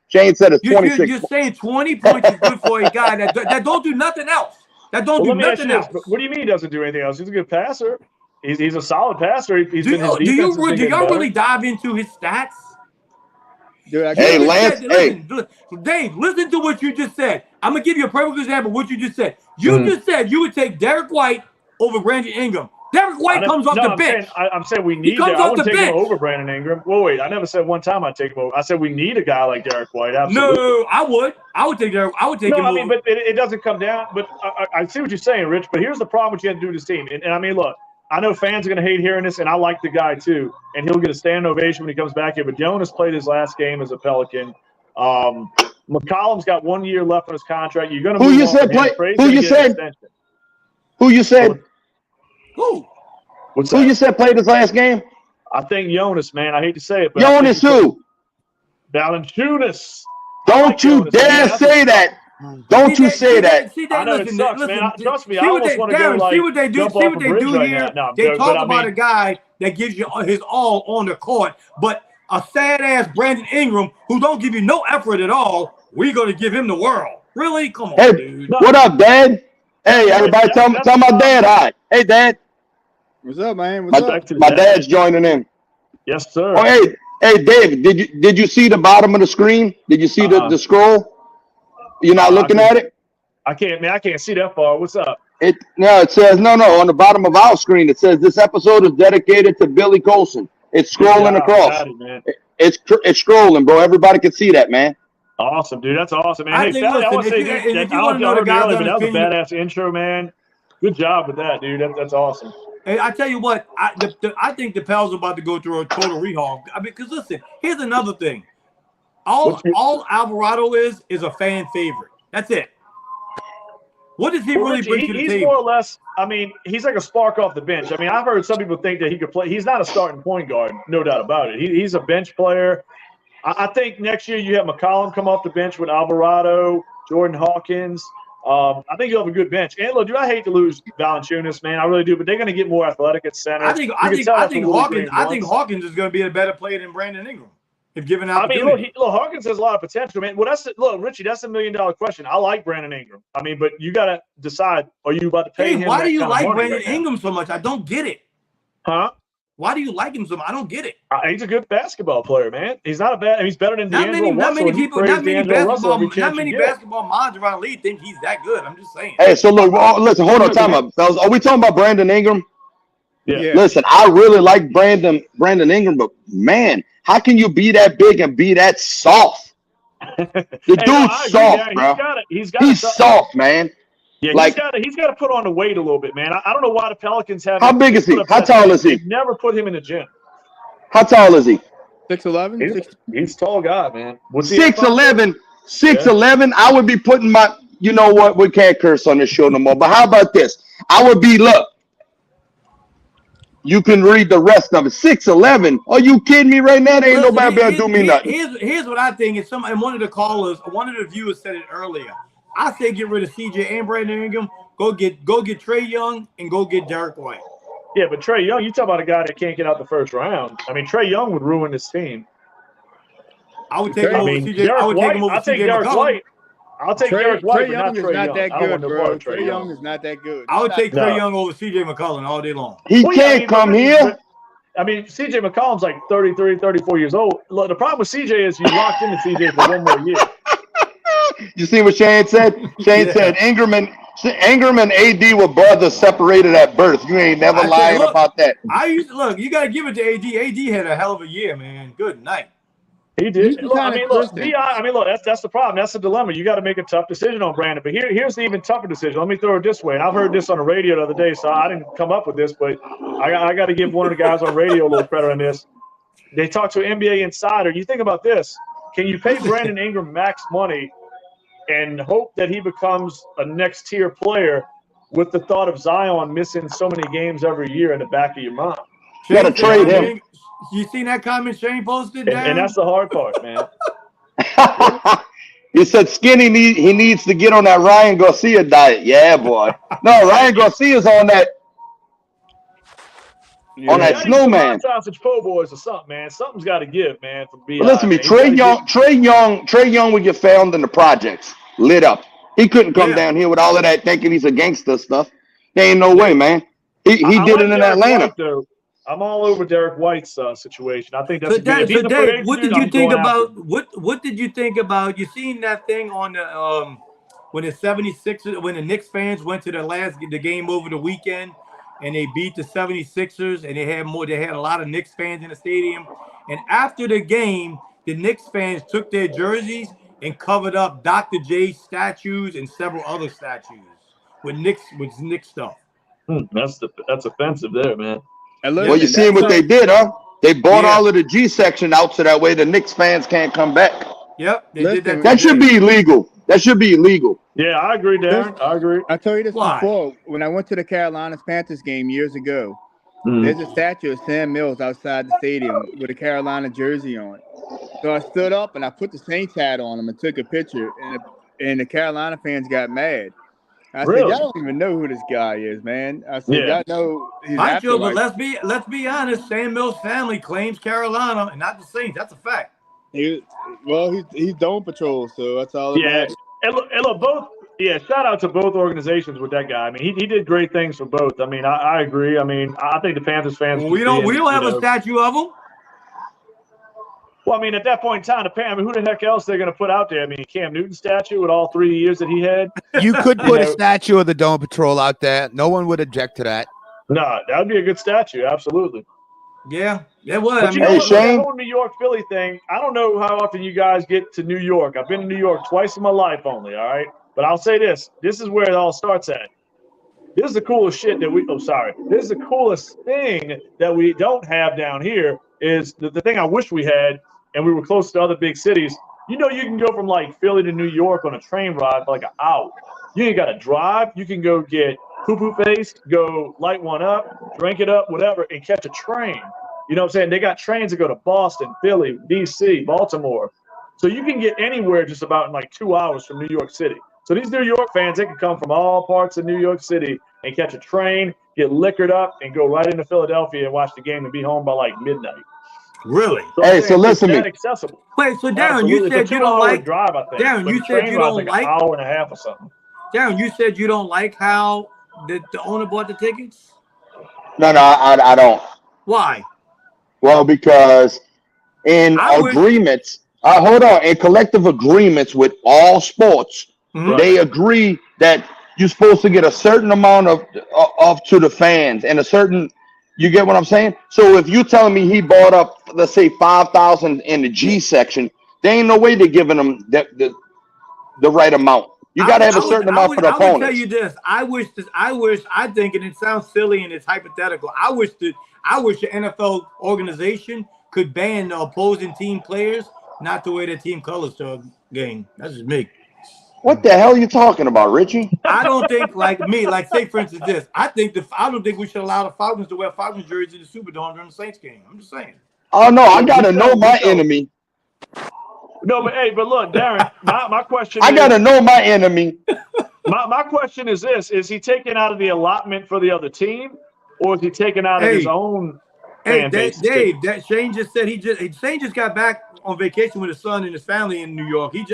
Shane said it's 26. You're saying 20 points is good for a guy that don't do nothing else. That don't do nothing else. What do you mean he doesn't do anything else? He's a good passer. He's a solid passer. Do y'all really dive into his stats? Dude, hey, Lance. Dave, listen to what you just said. I'm gonna give you a perfect example of what you just said. You just said you would take Derek White over Brandon Ingram. Derek White comes off the bench. I'm saying we need that. I wouldn't take him over Brandon Ingram. Well, wait, I never said one time I'd take him over. I said we need a guy like Derek White. Absolutely. No, I would take Derek. I would take him over. I mean, but it doesn't come down. But I see what you're saying, Rich. But here's the problem with you have to do with this team. And I mean, look, I know fans are going to hate hearing this, and I like the guy too. And he'll get a standing ovation when he comes back here. But Jonas played his last game as a Pelican. McCollum's got 1 year left on his contract. You're going to Who you said play? Who you said? Who you said? Who? What's who that? You said played his last game? I think Jonas, man. I hate to say it, but Jonas who? Valanciunas. Don't you dare say that. Don't you say that. I know it sucks, man. Trust me, I almost want to go like see what they do. See what they do here. They talk about a guy that gives you his all on the court, but a sad ass Brandon Ingram who don't give you no effort at all. We're gonna give him the world. Really? Come on, hey, dude. What up, Dad? Hey, everybody, tell my dad hi. Hey, Dad. What's up, man? What's up? My dad's joining in. Yes, sir. Oh, hey, David. Did you see the bottom of the screen? Did you see the scroll? You're not looking at it? I can't see that far. What's up? It says no. On the bottom of our screen, it says this episode is dedicated to Billy Colson. It's scrolling across. It's scrolling, bro. Everybody can see that, man. Awesome, dude. That's awesome, man. I want to say that was a badass intro, man. Good job with that, dude. That's awesome. Hey, I tell you what, I think the Pels are about to go through a total rehaul. I mean, because listen, here's another thing. All Alvarado is a fan favorite. That's it. What does he really bring to the table? He's more or less, I mean, he's like a spark off the bench. I mean, I've heard some people think that he could play. He's not a starting point guard, no doubt about it. He's a bench player. I think next year you have McCollum come off the bench with Alvarado, Jordan Hawkins. I think you'll have a good bench. And look, dude, I hate to lose Valanciunas, man. I really do, but they're going to get more athletic at center. I think Hawkins is going to be a better player than Brandon Ingram if given an opportunity. I mean, look, Hawkins has a lot of potential, man. Well, Richie, that's $1 million question. I like Brandon Ingram. I mean, but you got to decide: are you about to pay him? Why do you like Brandon Ingram so much? I don't get it. Huh? Why do you like him so much? I don't get it. He's a good basketball player, man. He's not a bad. He's better than D'Angelo Russell. Not many basketball minds around the league think he's that good. I'm just saying. Hey, so look, listen, hold on, time up, fellas. Are we talking about Brandon Ingram? Yeah. Listen, I really like Brandon Ingram, but man, how can you be that big and be that soft? The dude's soft, bro. He's soft, man. Yeah, like, he's got to put on the weight a little bit, man. I don't know why the Pelicans have. How big is he? How tall is he? They've never put him in the gym. How tall is he? 6'11". He's a tall guy, man. 6'11". 6'11". I would be putting my. You know what? We can't curse on this show no more. But how about this? I would be look. You can read the rest of it. 6'11". Are you kidding me right now? There ain't nobody able to do me nothing. Here's what I think. Is and one of the viewers said it earlier. I say get rid of CJ and Brandon Ingram. Go get Trae Young and go get Derek White. Yeah, but Trae Young, you talk about a guy that can't get out the first round. I mean, Trae Young would ruin this team. I would take him over CJ. I'll take Derek White. I'll take Derek White. Trae Young is not that good, bro. Trae Young is not that good. I would take Trae Young over CJ McCollum all day long. He can't come here. I mean, CJ McCollum's like 33, 34 years old. Look, the problem with CJ is you locked into CJ for one more year. You see what Shane said? Shane said Ingram and AD were brothers separated at birth. You ain't never lying about that. You got to give it to AD. AD had a hell of a year, man. Good night. He did. That's the problem. That's the dilemma. You got to make a tough decision on Brandon. But here's the even tougher decision. Let me throw it this way. And I've heard this on the radio the other day, so I didn't come up with this, but I got to give one of the guys on radio a little credit on this. They talked to an NBA insider. You think about this. Can you pay Brandon Ingram max money and hope that he becomes a next-tier player with the thought of Zion missing so many games every year in the back of your mind? You got to trade him. You seen that comment Shane posted, and that's the hard part, man. He said Skinny needs to get on that Ryan Garcia diet. Yeah, boy. No, Ryan Garcia's on that snowman. Sausage po' boys or something, man. Something's got to give, man. Listen to me, Trae Young would get found in the projects, lit up. He couldn't come down here with all of that thinking he's a gangster stuff. There ain't no way, man. He did it in Atlanta. White, I'm all over Derek White's situation. I think that's Dave, what did you think about what did you think about? You seen that thing on the when the 76ers, when the Knicks fans went to the game over the weekend and they beat the 76ers and they had a lot of Knicks fans in the stadium, and after the game the Knicks fans took their jerseys and covered up Dr. J statues and several other statues with Knicks stuff. That's offensive there, man. Well, you see what they did, huh? They bought all of the G section out so that way the Knicks fans can't come back. Yep, they did that. That should be illegal. Yeah, I agree, Darrin. I agree. I told you this before. When I went to the Carolina Panthers game years ago, there's a statue of Sam Mills outside the stadium with a Carolina jersey on. So I stood up and I put the Saints hat on him and took a picture, and the Carolina fans got mad. I said, y'all don't even know who this guy is, man. I said, y'all know he's but let's be honest. Sam Mills' family claims Carolina and not the Saints. That's a fact. He's Dome Patrol, so that's all. Yeah, and look, both. Yeah, shout out to both organizations with that guy. I mean, he did great things for both. I mean, I agree. I mean, I think the Panthers fans. We don't have a statue of him. Well, I mean, at that point in time, who the heck else they're going to put out there? I mean, Cam Newton statue with all 3 years that he had. You could put a statue of the Dome Patrol out there. No one would object to that. No, that would be a good statue. Absolutely. Yeah, it would. But the whole New York Philly thing, I don't know how often you guys get to New York. I've been to New York twice in my life only, all right? But I'll say this. This is where it all starts at. This is the coolest shit that This is the coolest thing that we don't have down here is the thing I wish we had, and we were close to other big cities. You know, you can go from like Philly to New York on a train ride for like an hour. You ain't got to drive. You can go get poo-poo faced, go light one up, drink it up, whatever, and catch a train. You know what I'm saying? They got trains that go to Boston, Philly, DC, Baltimore. So you can get anywhere just about in like 2 hours from New York City. So these New York fans, they can come from all parts of New York City and catch a train, get liquored up, and go right into Philadelphia and watch the game and be home by like midnight. Really? So Hey, so listen to it's that me. accessible. Wait, so Darrin, you Absolutely. said It's a you don't 2 hour like drive, I think. Darrin, But you the said train you ride's don't like like an hour and a half or something. Darrin, you said you don't like how the owner bought the tickets? No, I don't. Why? Well, because in I wish agreements, hold on, in collective agreements with all sports, Mhm. they agree that you're supposed to get a certain amount of to the fans and a certain. You get what I'm saying? So if you're telling me he bought up, let's say 5,000 in the G section, there ain't no way they're giving them the right amount. You got to have a certain amount for the I would tell opponents. you this. I think, and it sounds silly and it's hypothetical. I wish the NFL organization could ban the opposing team players not to wear their team colors to a game. That's just me. What the hell are you talking about, Richie? I don't think like say for instance this. I don't think we should allow the Falcons to wear Falcons jerseys in the Superdome during the Saints game. I'm just saying. Oh no, I gotta know my enemy. No, but look, Darrin, my question I is gotta know my enemy. my question is this: is he taken out of the allotment for the other team, or is he taken out of his own fan base? Dave, that Shane just said Shane just got back on vacation with his son and his family in New York. He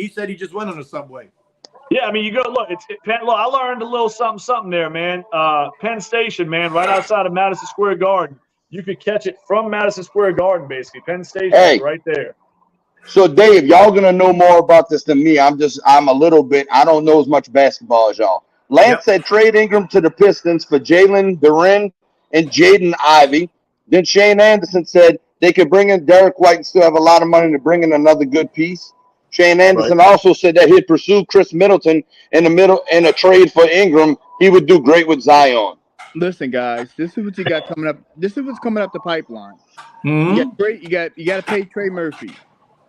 said he just went on the subway. Yeah, I mean, you go look. Look, I learned a little something there, man. Penn Station, man, right outside of Madison Square Garden. You could catch it from Madison Square Garden, basically. Penn Station is right there. So Dave, y'all gonna know more about this than me. I'm a little bit. I don't know as much basketball as y'all. Lance said trade Ingram to the Pistons for Jalen Darrin and Jaden Ivey. Then Shane Anderson said they could bring in Derek White and still have a lot of money to bring in another good piece. Shane Anderson also said that he'd pursue Chris Middleton in a trade for Ingram. He would do great with Zion. Listen, guys, this is what you got coming up. This is what's coming up the pipeline. Mm-hmm. You got to pay Trey Murphy.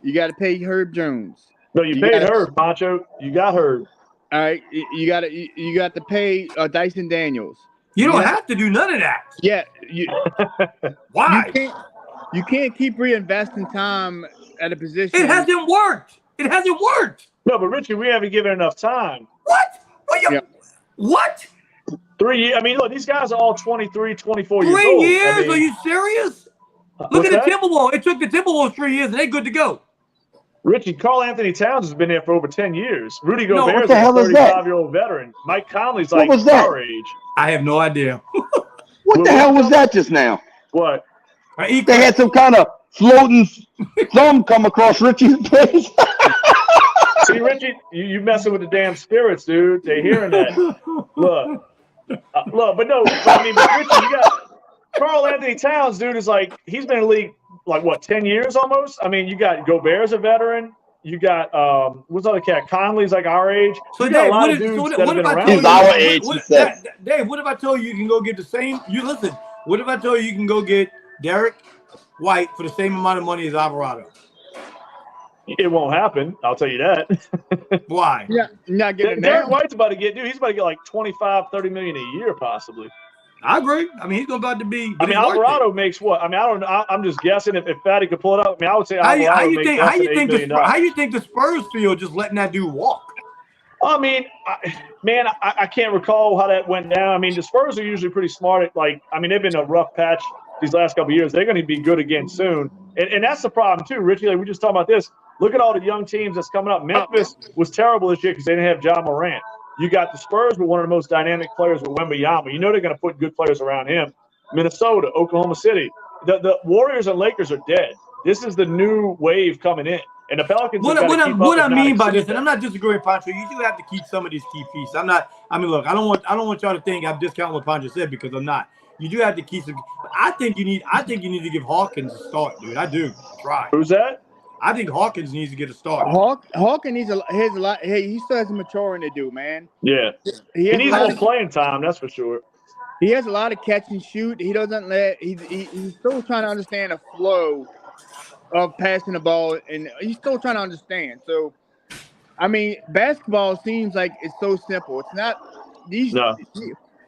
You got to pay Herb Jones. No, you paid Herb, Poncho. You got Herb. All right, you got to pay Dyson Daniels. You don't have to do none of that. Yeah, why? You can't keep reinvesting time at a position. It hasn't worked. No, but Richie, we haven't given enough time. What? What? 3 years. I mean, look, these guys are all 23, 24 years old. 3 years? I mean, Are you serious? Look at the Timberwolves. It took the Timberwolves 3 years, and they're good to go. Richie, Karl Anthony Towns has been there for over 10 years. Rudy Gobert is a a 35-year-old veteran. Mike Conley's like our age. I have no idea. What the hell was that just now? What? They had some kind of floating thumb come across Richie's face. See, Richie, you messing with the damn spirits, dude. They're hearing that. Look, but no, I mean, but Richie, you got Karl Anthony Towns, dude, is like, he's been in the league, like, what, 10 years almost? I mean, you got Gobert's a veteran. You got, what's the other cat? Conley's like our age. So you got Dave, a lot of dudes that have been around. He's our age, he said. Dave, what if I told you you can go get the same? What if I told you you can go get Derek White for the same amount of money as Alvarado? It won't happen. I'll tell you that. Why? Yeah, not getting Derek White's about to get, he's about to get like 25, 30 million a year, possibly. I agree. I mean, he's about to be. I mean, Alvarado makes what? I mean, I don't know. I'm just guessing if Fatty could pull it up. I mean, I would say Alvarado makes less than $8 million. How you think the Spurs feel just letting that dude walk? I mean, I can't recall how that went down. I mean, the Spurs are usually pretty smart at, like, I mean, they've been a rough patch these last couple of years. They're going to be good again soon. And that's the problem, too, Richie. Like, we just talked about this. Look at all the young teams that's coming up. Memphis was terrible this year because they didn't have Ja Morant. You got the Spurs with one of the most dynamic players with Wembanyama. You know they're going to put good players around him. Minnesota, Oklahoma City. The Warriors and Lakers are dead. This is the new wave coming in. And the Pelicans what I mean by this, and I'm not disagreeing, Poncho, you do have to keep some of these key pieces. Look, I don't want y'all to think I'm discounting what Poncho said because I'm not. You do have to keep some. I think you need to give Hawkins a start, dude. I do. Try. Who's that? I think Hawkins needs to get a start. Hawkins has a lot. Hey, he still has some maturing to do, man. Yeah, he needs more playing time. That's for sure. He has a lot of catch and shoot. He doesn't let. He's still trying to understand the flow of passing the ball, and he's still trying to understand. So, I mean, basketball seems like it's so simple. It's not.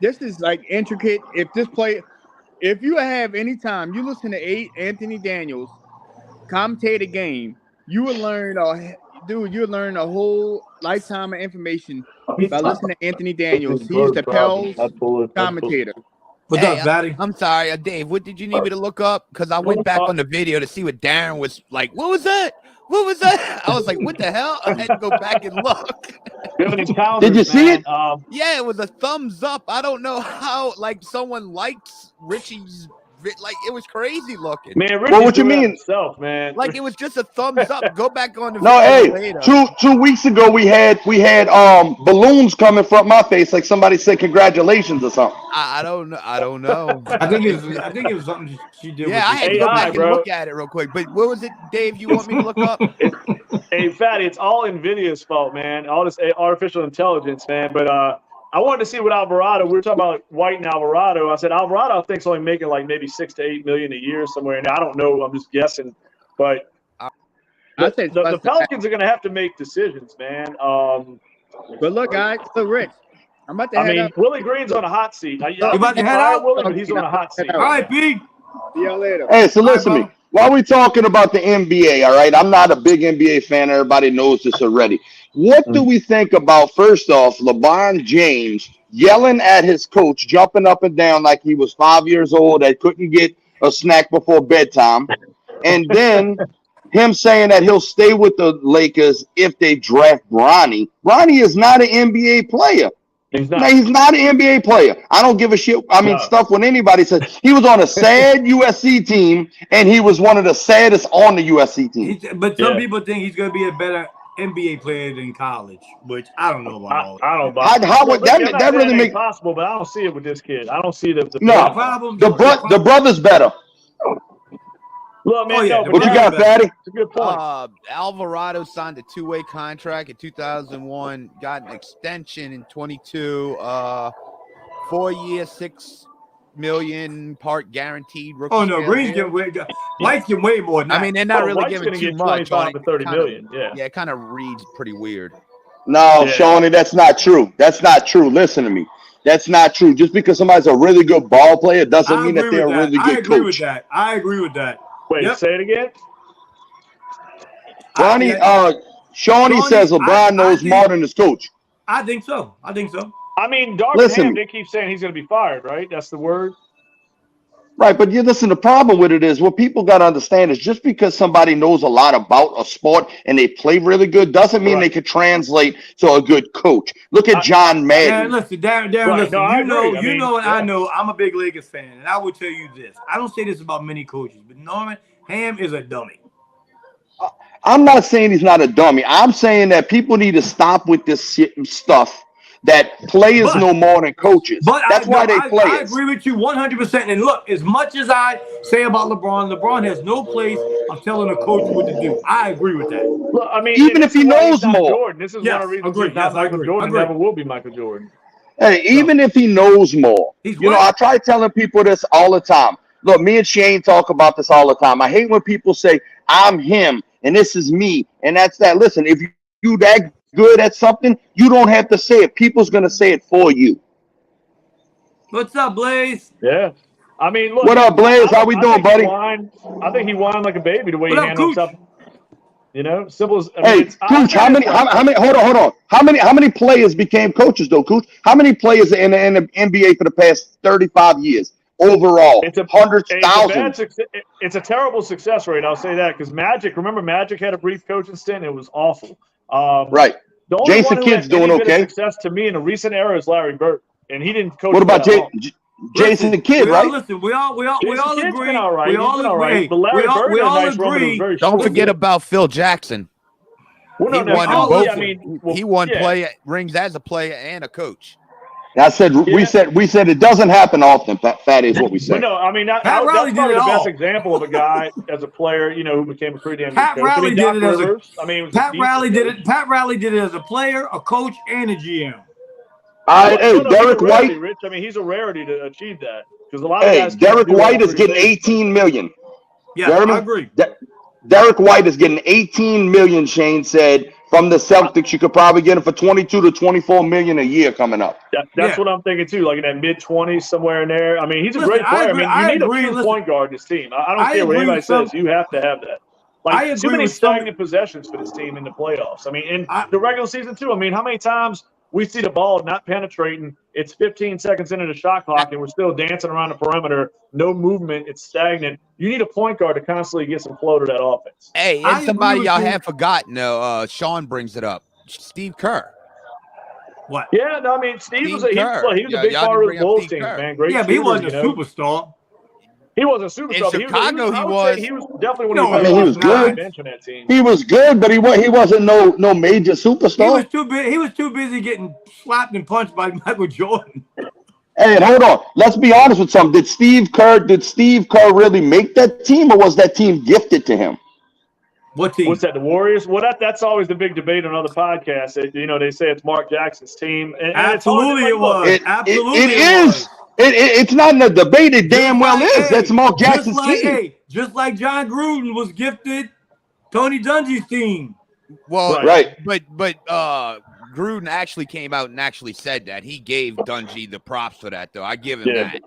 This is like intricate. If this play, if you have any time, you listen to Anthony Daniels commentate a game, you will learn you'll learn a whole lifetime of information by listening to Anthony Daniels. He's the Pels commentator. What's up, Fatty? I'm sorry, Dave. What did you need me to look up? Because I went back on the video to see what Darrin was like. What was that? What was that? I was like, what the hell? I had to go back and look. Did you see it? Yeah, it was a thumbs up. I don't know how, like, someone likes Richie's. Like, it was crazy looking. Man, well, what you mean? Himself, man. Like, it was just a thumbs up. Go back on the no, video hey, later. 2 weeks ago we had balloons coming from my face, like somebody said congratulations or something. I don't know. I don't know. I think it was something she did. Yeah, I had to go back and look at it real quick. But what was it, Dave? You want me to look up? Hey, Fatty, it's all NVIDIA's fault, man. All this artificial intelligence, man. But I wanted to see what Alvarado. We were talking about White and Alvarado. I said Alvarado, I think, is only making like maybe $6 to $8 million a year somewhere. And I don't know. I'm just guessing. But the Pelicans are going to have to make decisions, man. But look, guys. So Rich, I'm about to head up. Willie Green's on a hot seat. You about to head out? Willie, but he's on a hot seat. All right, Pete. See y'all later. Hey, so listen to me. While we talking about the NBA, all right, I'm not a big NBA fan. Everybody knows this already. What do we think about, first off, LeBron James yelling at his coach, jumping up and down like he was 5 years old that couldn't get a snack before bedtime, and then him saying that he'll stay with the Lakers if they draft Bronny. Bronny is not an NBA player. He's not. No, he's not an NBA player. I don't give a shit. I mean, stuff when anybody says he was on a sad USC team, and he was one of the saddest on the USC team. But some people think he's going to be a better NBA player than college, which I don't know about all that. I don't know. How would that really make possible? But I don't see it with this kid. I don't see the problem. The brother's better. Look, man, what you got, Fatty? It's a good point. Alvarado signed a 2-way contract in 2001, got an extension in 22, 4 years, $6 million, part guaranteed. Oh no, Green's getting way, White's getting way more than that. I mean, they're not really White's giving too get much. 25 to 30 million. Yeah, it kind of reads pretty weird. No, Shawnee, that's not true. That's not true. Listen to me. That's not true. Just because somebody's a really good ball player doesn't mean that they're a really good coach. I agree with that. Wait, say it again. Shawnee says LeBron knows more than his coach. I think so. I mean, Darrin, they keep saying he's going to be fired, right? That's the word. Right, but you listen, the problem with it is what people got to understand is just because somebody knows a lot about a sport and they play really good doesn't mean they could translate to a good coach. Look at John Madden. Listen, Darrin, listen, you know what I know. I'm a big Lakers fan, and I will tell you this. I don't say this about many coaches, but Norman Ham is a dummy. I'm not saying he's not a dummy. I'm saying that people need to stop with this stuff that players know more than coaches. But that's why they play. I agree with you 100%. And look, as much as I say about LeBron has no place of telling a coach what to do. I agree with that. Look, I mean, even if he knows more. Jordan. This is one of the reasons he's not Michael Jordan. Never will be Michael Jordan. Hey, even if he knows more. I try telling people this all the time. Look, me and Shane talk about this all the time. I hate when people say, I'm him, and this is me, and that's that. Listen, if you that good at something, you don't have to say it. People's going to say it for you. What's up, Blaze? Yeah. I mean, look. What up, Blaze? How we doing, buddy? I think he whined like a baby the way he handled himself. You know, simple as. Hey, Cooch, how many? Hold on. How many players became coaches, though, Cooch? How many players in the NBA for the past 35 years? Overall, hundreds, thousands. It's a terrible success rate. I'll say that because Remember Magic had a brief coaching stint. It was awful. Right. Jason Kidd's doing okay. Success to me in the recent era is Larry Bird, and he didn't coach. What about Jason the Kidd? Right. Listen, we all agree. Right. We all agree. But Larry Bird had a nice run, but it was very Don't forget about Phil Jackson. Well, he won rings as a player and a coach. I said we said it doesn't happen often. That is what we said. But no, I mean that's probably the best example of a guy as a player, who became a pretty damn good coach. Riley did it as a Pat Riley did it. Pat Riley did it as a player, a coach, and a GM. Hey, Derek White. Rich. I mean, he's a rarity to achieve that because a lot of guys. Derek White is getting $18 million. Yeah, I agree. Derek White is getting $18 million. Shane said From the Celtics, you could probably get him for 22 to 24 million a year coming up. That's what I'm thinking too. Like in that mid-20s, somewhere in there. I mean, he's a great player. You need a true point guard in this team. I don't care what anybody says. You have to have that. Like too many stagnant possessions for this team in the playoffs. I mean, in the regular season too. I mean, how many times we see the ball not penetrating? It's 15 seconds into the shot clock, and we're still dancing around the perimeter. No movement. It's stagnant. You need a point guard to constantly get some flow to that offense. Hey, and somebody y'all have forgotten. Sean brings it up. Steve Kerr. What? Yeah, no, I mean, Steve was a big part of the Bulls team, man. Great. Yeah, but he wasn't a superstar. He wasn't a superstar. In Chicago, he was. He was definitely one of the he was good. bench on that team. He was good, but he wasn't no major superstar. He was too busy getting slapped and punched by Michael Jordan. Hey, and hold on. Let's be honest with something. Did Steve Kerr really make that team, or was that team gifted to him? What team? What's that? The Warriors? Well, that's always the big debate on other podcasts. They say it's Mark Jackson's team. And absolutely, it was. Absolutely, it is. It's not in the debate. It damn well is. That's Mark Jackson's team. Just like John Gruden was gifted Tony Dungy's team. Well, right. But Gruden actually came out and actually said that. He gave Dungy the props for that, though. I give him that.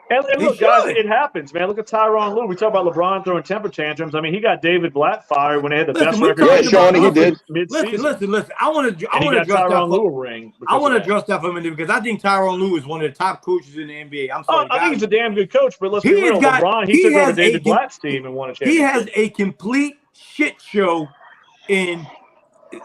And look, guys, it happens, man. Look at Tyronn Lue. We talk about LeBron throwing temper tantrums. I mean, he got David Blatt fired when they had the best record. Yeah, Shawnee, he did. Listen. I want to address Tyronn Lue a ring. I want to address that for a minute because I think Tyronn Lue is one of the top coaches in the NBA. I'm sorry, I think he's a damn good coach, but let's be real. LeBron, he took over David Blatt's team and won a championship. He has a complete shit show in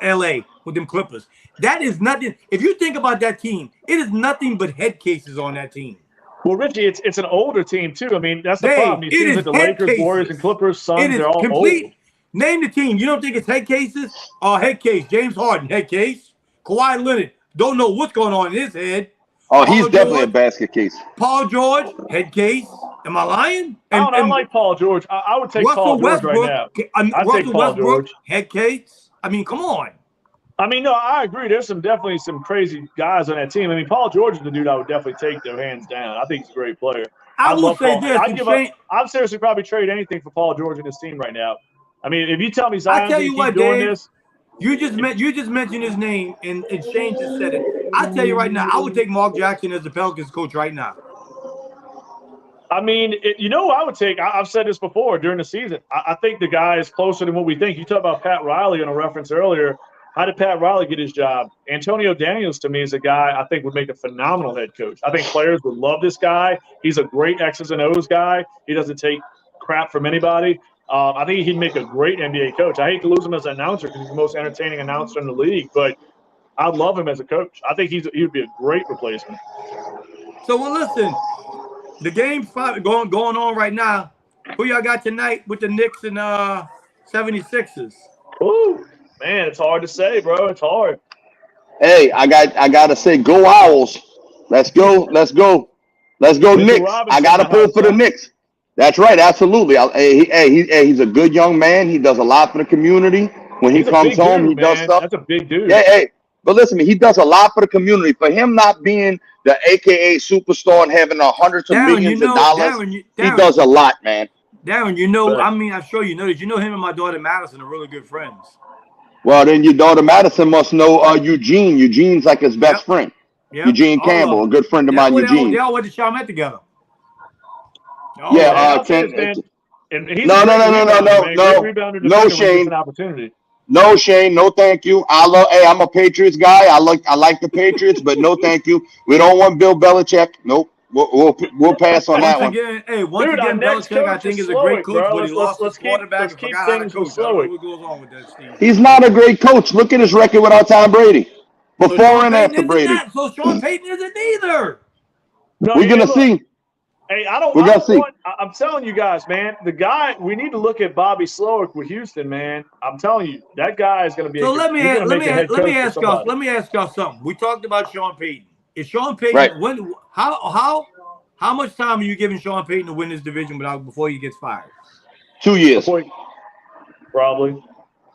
L.A. with them Clippers. That is nothing. If you think about that team, it is nothing but head cases on that team. Well, Richie, it's an older team too. I mean, that's the problem. You see like the Lakers, Warriors, and Clippers, Suns, they're all complete. Old. Name the team. You don't think it's head cases? Head case. James Harden, head case. Kawhi Leonard, don't know what's going on in his head. Oh, he's definitely a basket case. Paul George, head case. Am I lying? I like Paul George. I would take Paul George right now. I'd take Paul George. Head case. I mean, come on. I mean, no, I agree. There's definitely some crazy guys on that team. I mean, Paul George is the dude I would definitely take their hands down. I think he's a great player. I will say this. I'd seriously probably trade anything for Paul George in this team right now. I mean, if you tell me Zion's going to keep doing this. You just mentioned his name, and Shane just said it. I tell you right now, I would take Mark Jackson as the Pelicans coach right now. I mean, I would take. I've said this before during the season. I think the guy is closer than what we think. You talked about Pat Riley on a reference earlier. How did Pat Riley get his job? Antonio Daniels, to me, is a guy I think would make a phenomenal head coach. I think players would love this guy. He's a great X's and O's guy. He doesn't take crap from anybody. I think he'd make a great NBA coach. I hate to lose him as an announcer because he's the most entertaining announcer in the league, but I love him as a coach. I think he would be a great replacement. So, well, listen, the game's going on right now. Who y'all got tonight with the Knicks and 76ers? Ooh. Man, it's hard to say, bro. It's hard. Hey, I gotta say, go Owls. Let's go, Knicks. I gotta pull for the Knicks. That's right, absolutely. He's a good young man. He does a lot for the community. When he comes home, he does stuff. That's a big dude. Hey, but listen, he does a lot for the community. For him not being the AKA superstar and having hundreds of millions of dollars, he does a lot, man. Darrin, I'm sure you know this. You know him and my daughter Madison are really good friends. Well, then your daughter Madison must know Eugene. Eugene's like his best friend. Yep. Eugene Campbell, a good friend of mine, Eugene. They all went to Chalmette together. No, Shane. No, Shane. No, thank you. I'm a Patriots guy. I like the Patriots, but no, thank you. We don't want Bill Belichick. Nope. We'll pass on that one. Once again, Belichick, I think, is a great coach, but he lost his quarterback and forgot how to coach. What goes on with that, Steve? He's not a great coach. Look at his record without Tom Brady. Before and after Brady. So Sean Payton isn't either. We're going to see. Hey, I'm telling you guys, man, the guy, we need to look at Bobby Slowick with Houston, man. I'm telling you, that guy is going to be let me ask y'all something. We talked about Sean Payton. Is Sean Payton how much time are you giving Sean Payton to win this division before he gets fired? 2 years. Probably.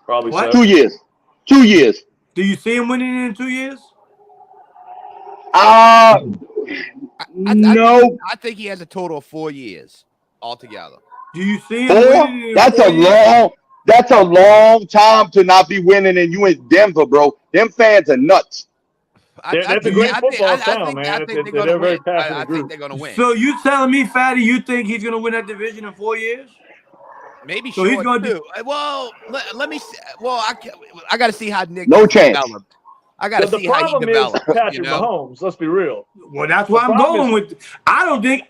What? 2 years. 2 years. Do you see him winning in 2 years? No. I think he has a total of 4 years altogether. Do you see him winning? That's a long time to not be winning, and you in Denver, bro. Them fans are nuts. That's a great football town, man. They're very passionate I group. think they're going to win. So you telling me, Fatty, you think he's going to win that division in 4 years? Maybe So he's short gonna too. Well, let me see. Well, I got to see how Nick No chance. develops. I got to The see how he problem develops. is Patrick Mahomes. Let's be real. Well, that's what I'm going with. I don't think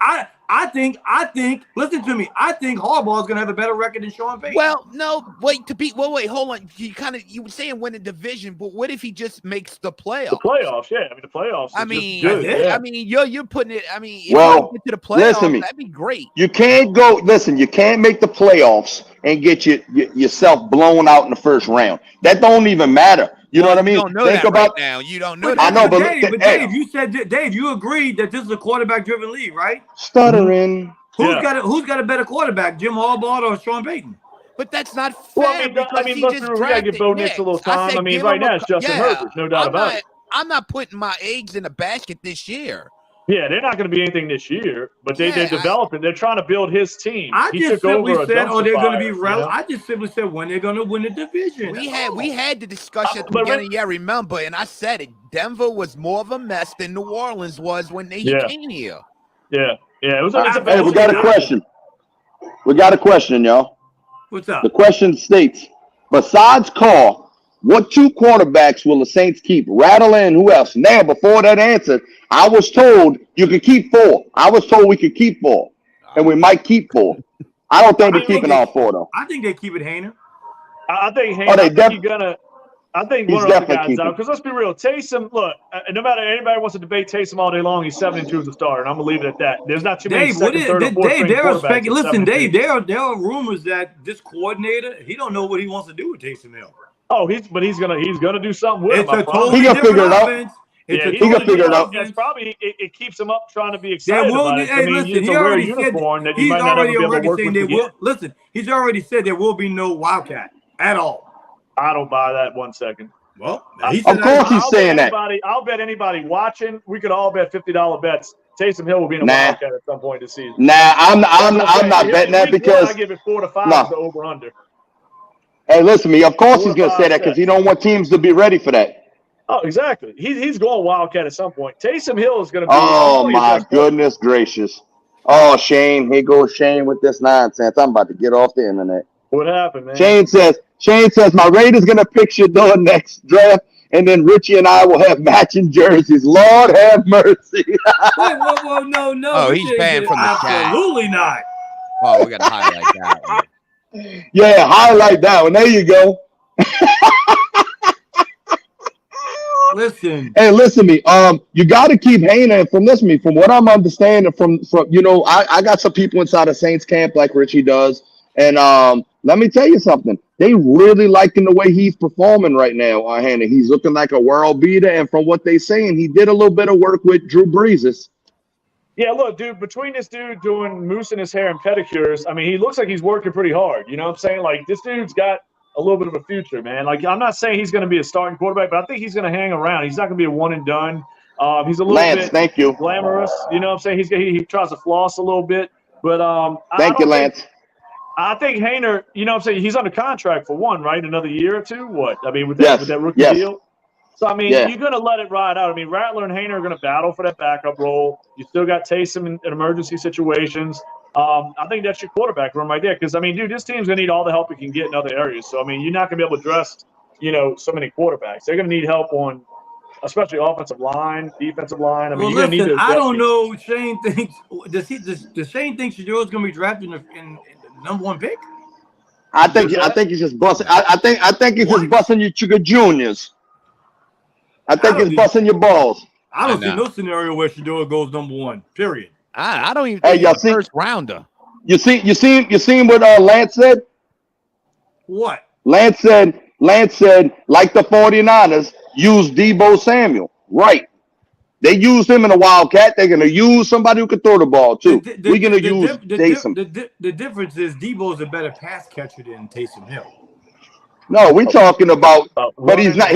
I think. Listen to me. I think Harbaugh is going to have a better record than Sean Payton. Well, no, wait. Wait. Hold on. You were saying win the division, but what if he just makes the playoffs? The playoffs, yeah. I mean, the playoffs. I mean, good, yeah. I mean, you're putting it. I mean, if Well, you get to the playoffs, listen to me. that'd be great. You can't go. Listen, you can't make the playoffs and get yourself blown out in the first round. That don't even matter. You know what I mean? You don't know Think that about right now. You don't know But that. I know, but Dave, you said Dave, you agreed that this is a quarterback-driven league, right? stuttering. Who's got a better quarterback, Jim Harbaugh or Sean Payton? But that's not fair. Well, I because mean, he look, just we gotta drafted give Bo Nix Nick. a little time. said I mean, give right him now it's Justin Herbert, no doubt about it. I'm not putting my eggs in a basket this year. Yeah, they're not going to be anything this year, but they're developing. They're trying to build his team. I He just took over simply a said, dumpster they're going to fire, be you relevant. know? I just simply said when they're going to win the division. We had the discussion at the But beginning of the year, remember, and I said it. Denver was more of a mess than New Orleans was when he came here. Yeah. It was. Hey, we got a question. We got a question, y'all. What's up? The question states: besides Carr, what two quarterbacks will the Saints keep? Rattler and who else? Now, before that answer, I was told you could keep 4. I was told we could keep 4, and we might keep 4. I don't think we're keeping all 4 though. I think they keep it Hainer. I think Hayner. I think one of those guys out because let's be real. Taysom, look, no matter anybody wants to debate Taysom all day long, he's 7-2 as a starter, and I'm gonna leave it at that. There's not too many second, third, or fourth string quarterbacks. Listen, Dave, there are rumors that this coordinator, he don't know what he wants to do with Taysom Hill. Oh, he's gonna do something with him. It's a totally He can figure it out. offense. He can figure it out. That's probably it keeps him up trying to be excited about it. I mean, listen, it's a rare unicorn that you might not ever be able to work with again. Listen, he's already said there will be no Wildcat at all. I don't buy that 1 second. Well, of course he's saying that. I'll bet anybody watching, we could all bet $50 bets. Taysom Hill will be in a Wildcat at some point this season. Nah, I'm not betting that because I give it 4 to 5 to over under. Hey, listen to me. Of course he's gonna say that because he don't want teams to be ready for that. Oh, exactly. He's going Wildcat at some point. Taysom Hill is going to be. Oh my goodness gracious! Oh, Shane, here goes Shane with this nonsense. I'm about to get off the internet. What happened, man? Shane says my Raiders gonna pick Shador next draft, and then Richie and I will have matching jerseys. Lord have mercy. Whoa, no. Oh, he's banned from the chat. Absolutely not. Oh, we got to highlight that one. Yeah, highlight that one. There you go. Listen. Hey, listen to me. You got to keep Hainer from me. From what I'm understanding, from I got some people inside the Saints camp like Richie does, and let me tell you something. They really liking the way he's performing right now. Hainer, he's looking like a world beater, and from what they saying, he did a little bit of work with Drew Brees. Yeah, look, dude, between this dude doing mousse in his hair and pedicures, I mean, he looks like he's working pretty hard. You know what I'm saying? Like, this dude's got a little bit of a future, man. Like, I'm not saying he's going to be a starting quarterback, but I think he's going to hang around. He's not going to be a one and done. He's a little bit thank you. glamorous. You know what I'm saying? He tries to floss a little bit. But thank you, Lance. I think Hainer, you know what I'm saying? He's under contract for one, right? Another year or two? What? I mean, with that rookie deal? So, I mean, you're going to let it ride out. I mean, Rattler and Hainer are going to battle for that backup role. You still got Taysom in emergency situations. I think that's your quarterback room right there because, I mean, dude, this team's going to need all the help it can get in other areas. So, I mean, you're not going to be able to address, so many quarterbacks. They're going to need help on especially offensive line, defensive line. I mean, you're going to need to. I don't know. Shane thinks – does Shane think Shador is going to be drafted in the #1 pick? I think he's just busting. I think he's just busting your Sugar Juniors. I think it's busting your balls. I don't see no scenario where Shador goes #1. Period. I don't even think he's a first rounder. You seen what Lance said? What? Lance said, like the 49ers, use Deebo Samuel. Right. They used him in a Wildcat. They're going to use somebody who can throw the ball, too. We're going to use Taysom. The difference is Deebo's a better pass catcher than Taysom Hill. No, we're talking about, but he's not.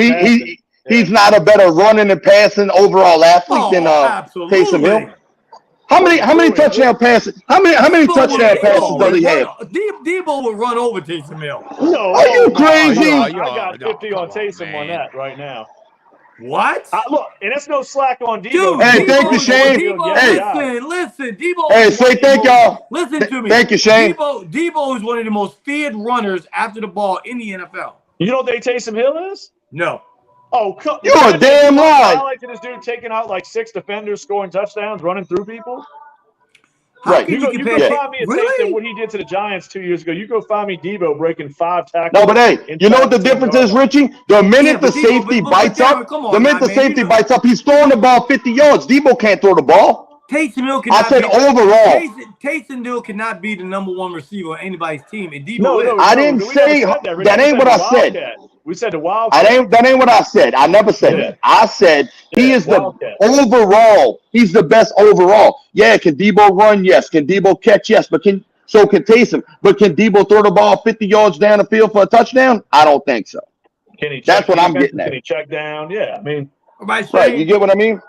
He's not a better running and passing overall athlete than Taysom Hill. How many touchdown passes? How many touchdown passes does he have? Debo would run over Taysom Hill. No, Are you crazy? I got 50 on Taysom on that right now. What? Look, and it's no slack on Debo. Dude, hey, thank you, Shane. Listen, Debo. Hey, say thank y'all. Listen to me. Thank you, Shane. Debo is one of the most feared runners after the ball in the NFL. You know what they Taysom Hill is? No. Oh, you're a damn lie. I like this dude taking out like 6 defenders, scoring touchdowns, running through people. Right. You go find me a tape of what he did to the Giants 2 years ago. You go find me Debo breaking 5 tackles. No, but hey, you know what the difference is, Richie? The minute the safety bites up, he's throwing the ball 50 yards. Debo can't throw the ball. Taysom Hill cannot. I said overall. Taysom Hill cannot be the number 1 receiver on anybody's team. And Debo no, I didn't say that. Ain't what I said. We said the Wildcat. That ain't what I said. I never said that. I said he is the overall. He's the best overall. Yeah, can Debo run? Yes. Can Debo catch? Yes. But can Taysom? But can Debo throw the ball 50 yards down the field for a touchdown? I don't think so. Can he? That's what I'm getting at. Can he check down? Yeah, I mean, right. You get what I mean?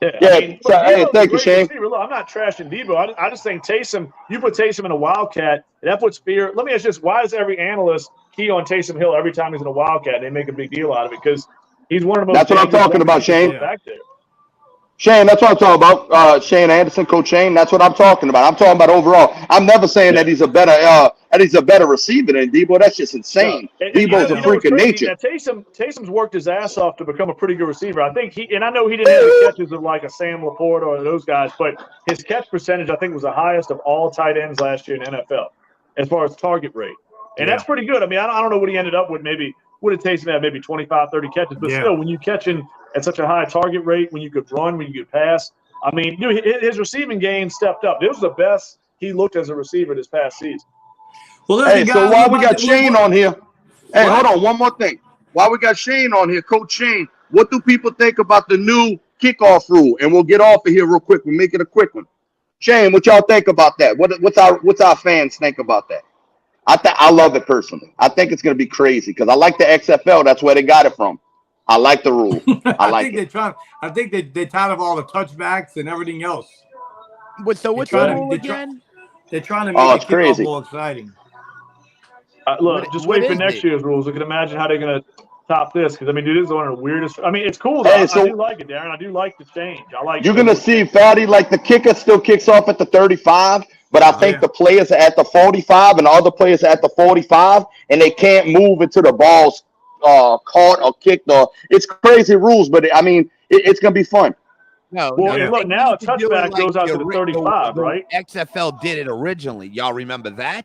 Yeah. I mean, hey, thank you, Shane. Look, I'm not trashing Debo. I just think Taysom. You put Taysom in a Wildcat, that puts fear. Let me ask you this: why does every analyst key on Taysom Hill every time he's in a Wildcat? They make a big deal out of it because he's one of the most. That's what I'm talking about, Shane. Back there. Shane, that's what I'm talking about. Shane Anderson, Coach Shane. That's what I'm talking about. I'm talking about overall. I'm never saying that he's a better receiver than Debo. That's just insane. No. Debo's a freak of nature. Taysom's worked his ass off to become a pretty good receiver. I think I know he didn't have the catches of like a Sam Laporte or those guys, but his catch percentage I think was the highest of all tight ends last year in the NFL as far as target rate, and that's pretty good. I mean, I don't know what he ended up with. Maybe would have Taysom had maybe 25, 30 catches, but still, when you catching at such a high target rate, when you could run, when you could pass. I mean, dude, his receiving game stepped up. It was the best he looked as a receiver this past season. Well, hey, so while we got Shane on here, hey, hold on, one more thing. While we got Shane on here, Coach Shane, what do people think about the new kickoff rule? And we'll get off of here real quick. We'll make it a quick one. Shane, what y'all think about that? What's our fans think about that? I love it personally. I think it's going to be crazy because I like the XFL. That's where they got it from. I like the rule. I think they're tired of all the touchbacks and everything else. What's the rule again? They're trying to make it crazy. More exciting. Look, just wait for next year's rules. I can imagine how they're going to top this because, I mean, dude, this is one of the weirdest. I mean, it's cool. Hey, I do like it, Darrin. I do like the change. I like. You're going to see, Fatty, like the kicker still kicks off at the 35, but I think the players are at the 45 and the other players are at the 45, and they can't move until the ball's caught or kicked. It's crazy rules, but I mean, it's going to be fun. Look, now a touchback goes out to the 35, right? XFL did it originally. Y'all remember that?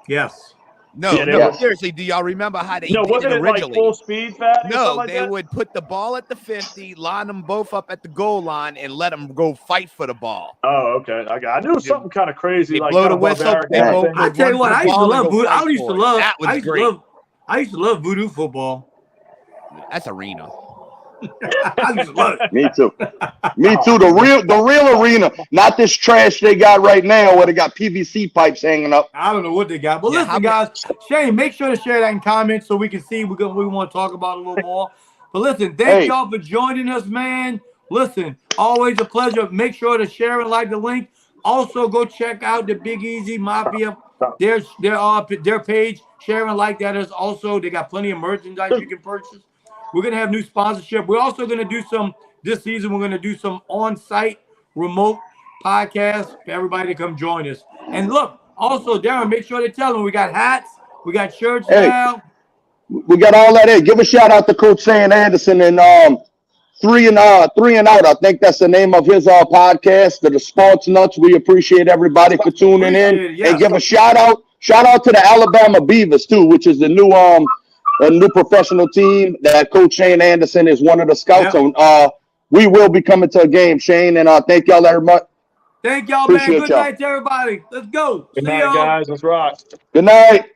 Yes. No, seriously, do y'all remember how they did wasn't it it originally? Like full speed, Fat? No, they would put the ball at the 50, line them both up at the goal line, and let them go fight for the ball. Oh, okay. I knew something kind of crazy. They like blow the whistle. I tell you what, I used to love voodoo. I used to love voodoo football. That's arena. I just love it. Me too. The real arena, not this trash they got right now where they got PVC pipes hanging up. I don't know what they got. But listen, guys, Shane, make sure to share that in comments so we can see we want to talk about it a little more. But listen, thank y'all for joining us, man. Listen, always a pleasure. Make sure to share and like the link. Also, go check out the Big Easy Mafia. Their page. Share and like that is also. They got plenty of merchandise you can purchase. We're going to have new sponsorship. We're also going to do this season, we're going to do some on-site remote podcasts for everybody to come join us. And look, also, Darrin, make sure to tell them we got hats, we got shirts now. We got all that in. Give a shout out to Coach Shane Anderson and Three and Out. I think that's the name of his podcast, the Sports Nuts. We appreciate everybody for tuning in. And give a shout out to the Alabama Beavers, too, which is the new a new professional team that Coach Shane Anderson is one of the scouts on. We will be coming to a game, Shane, and thank y'all very much. Thank y'all, man. Good night to everybody. Let's go. Good night, guys. Let's rock. Good night.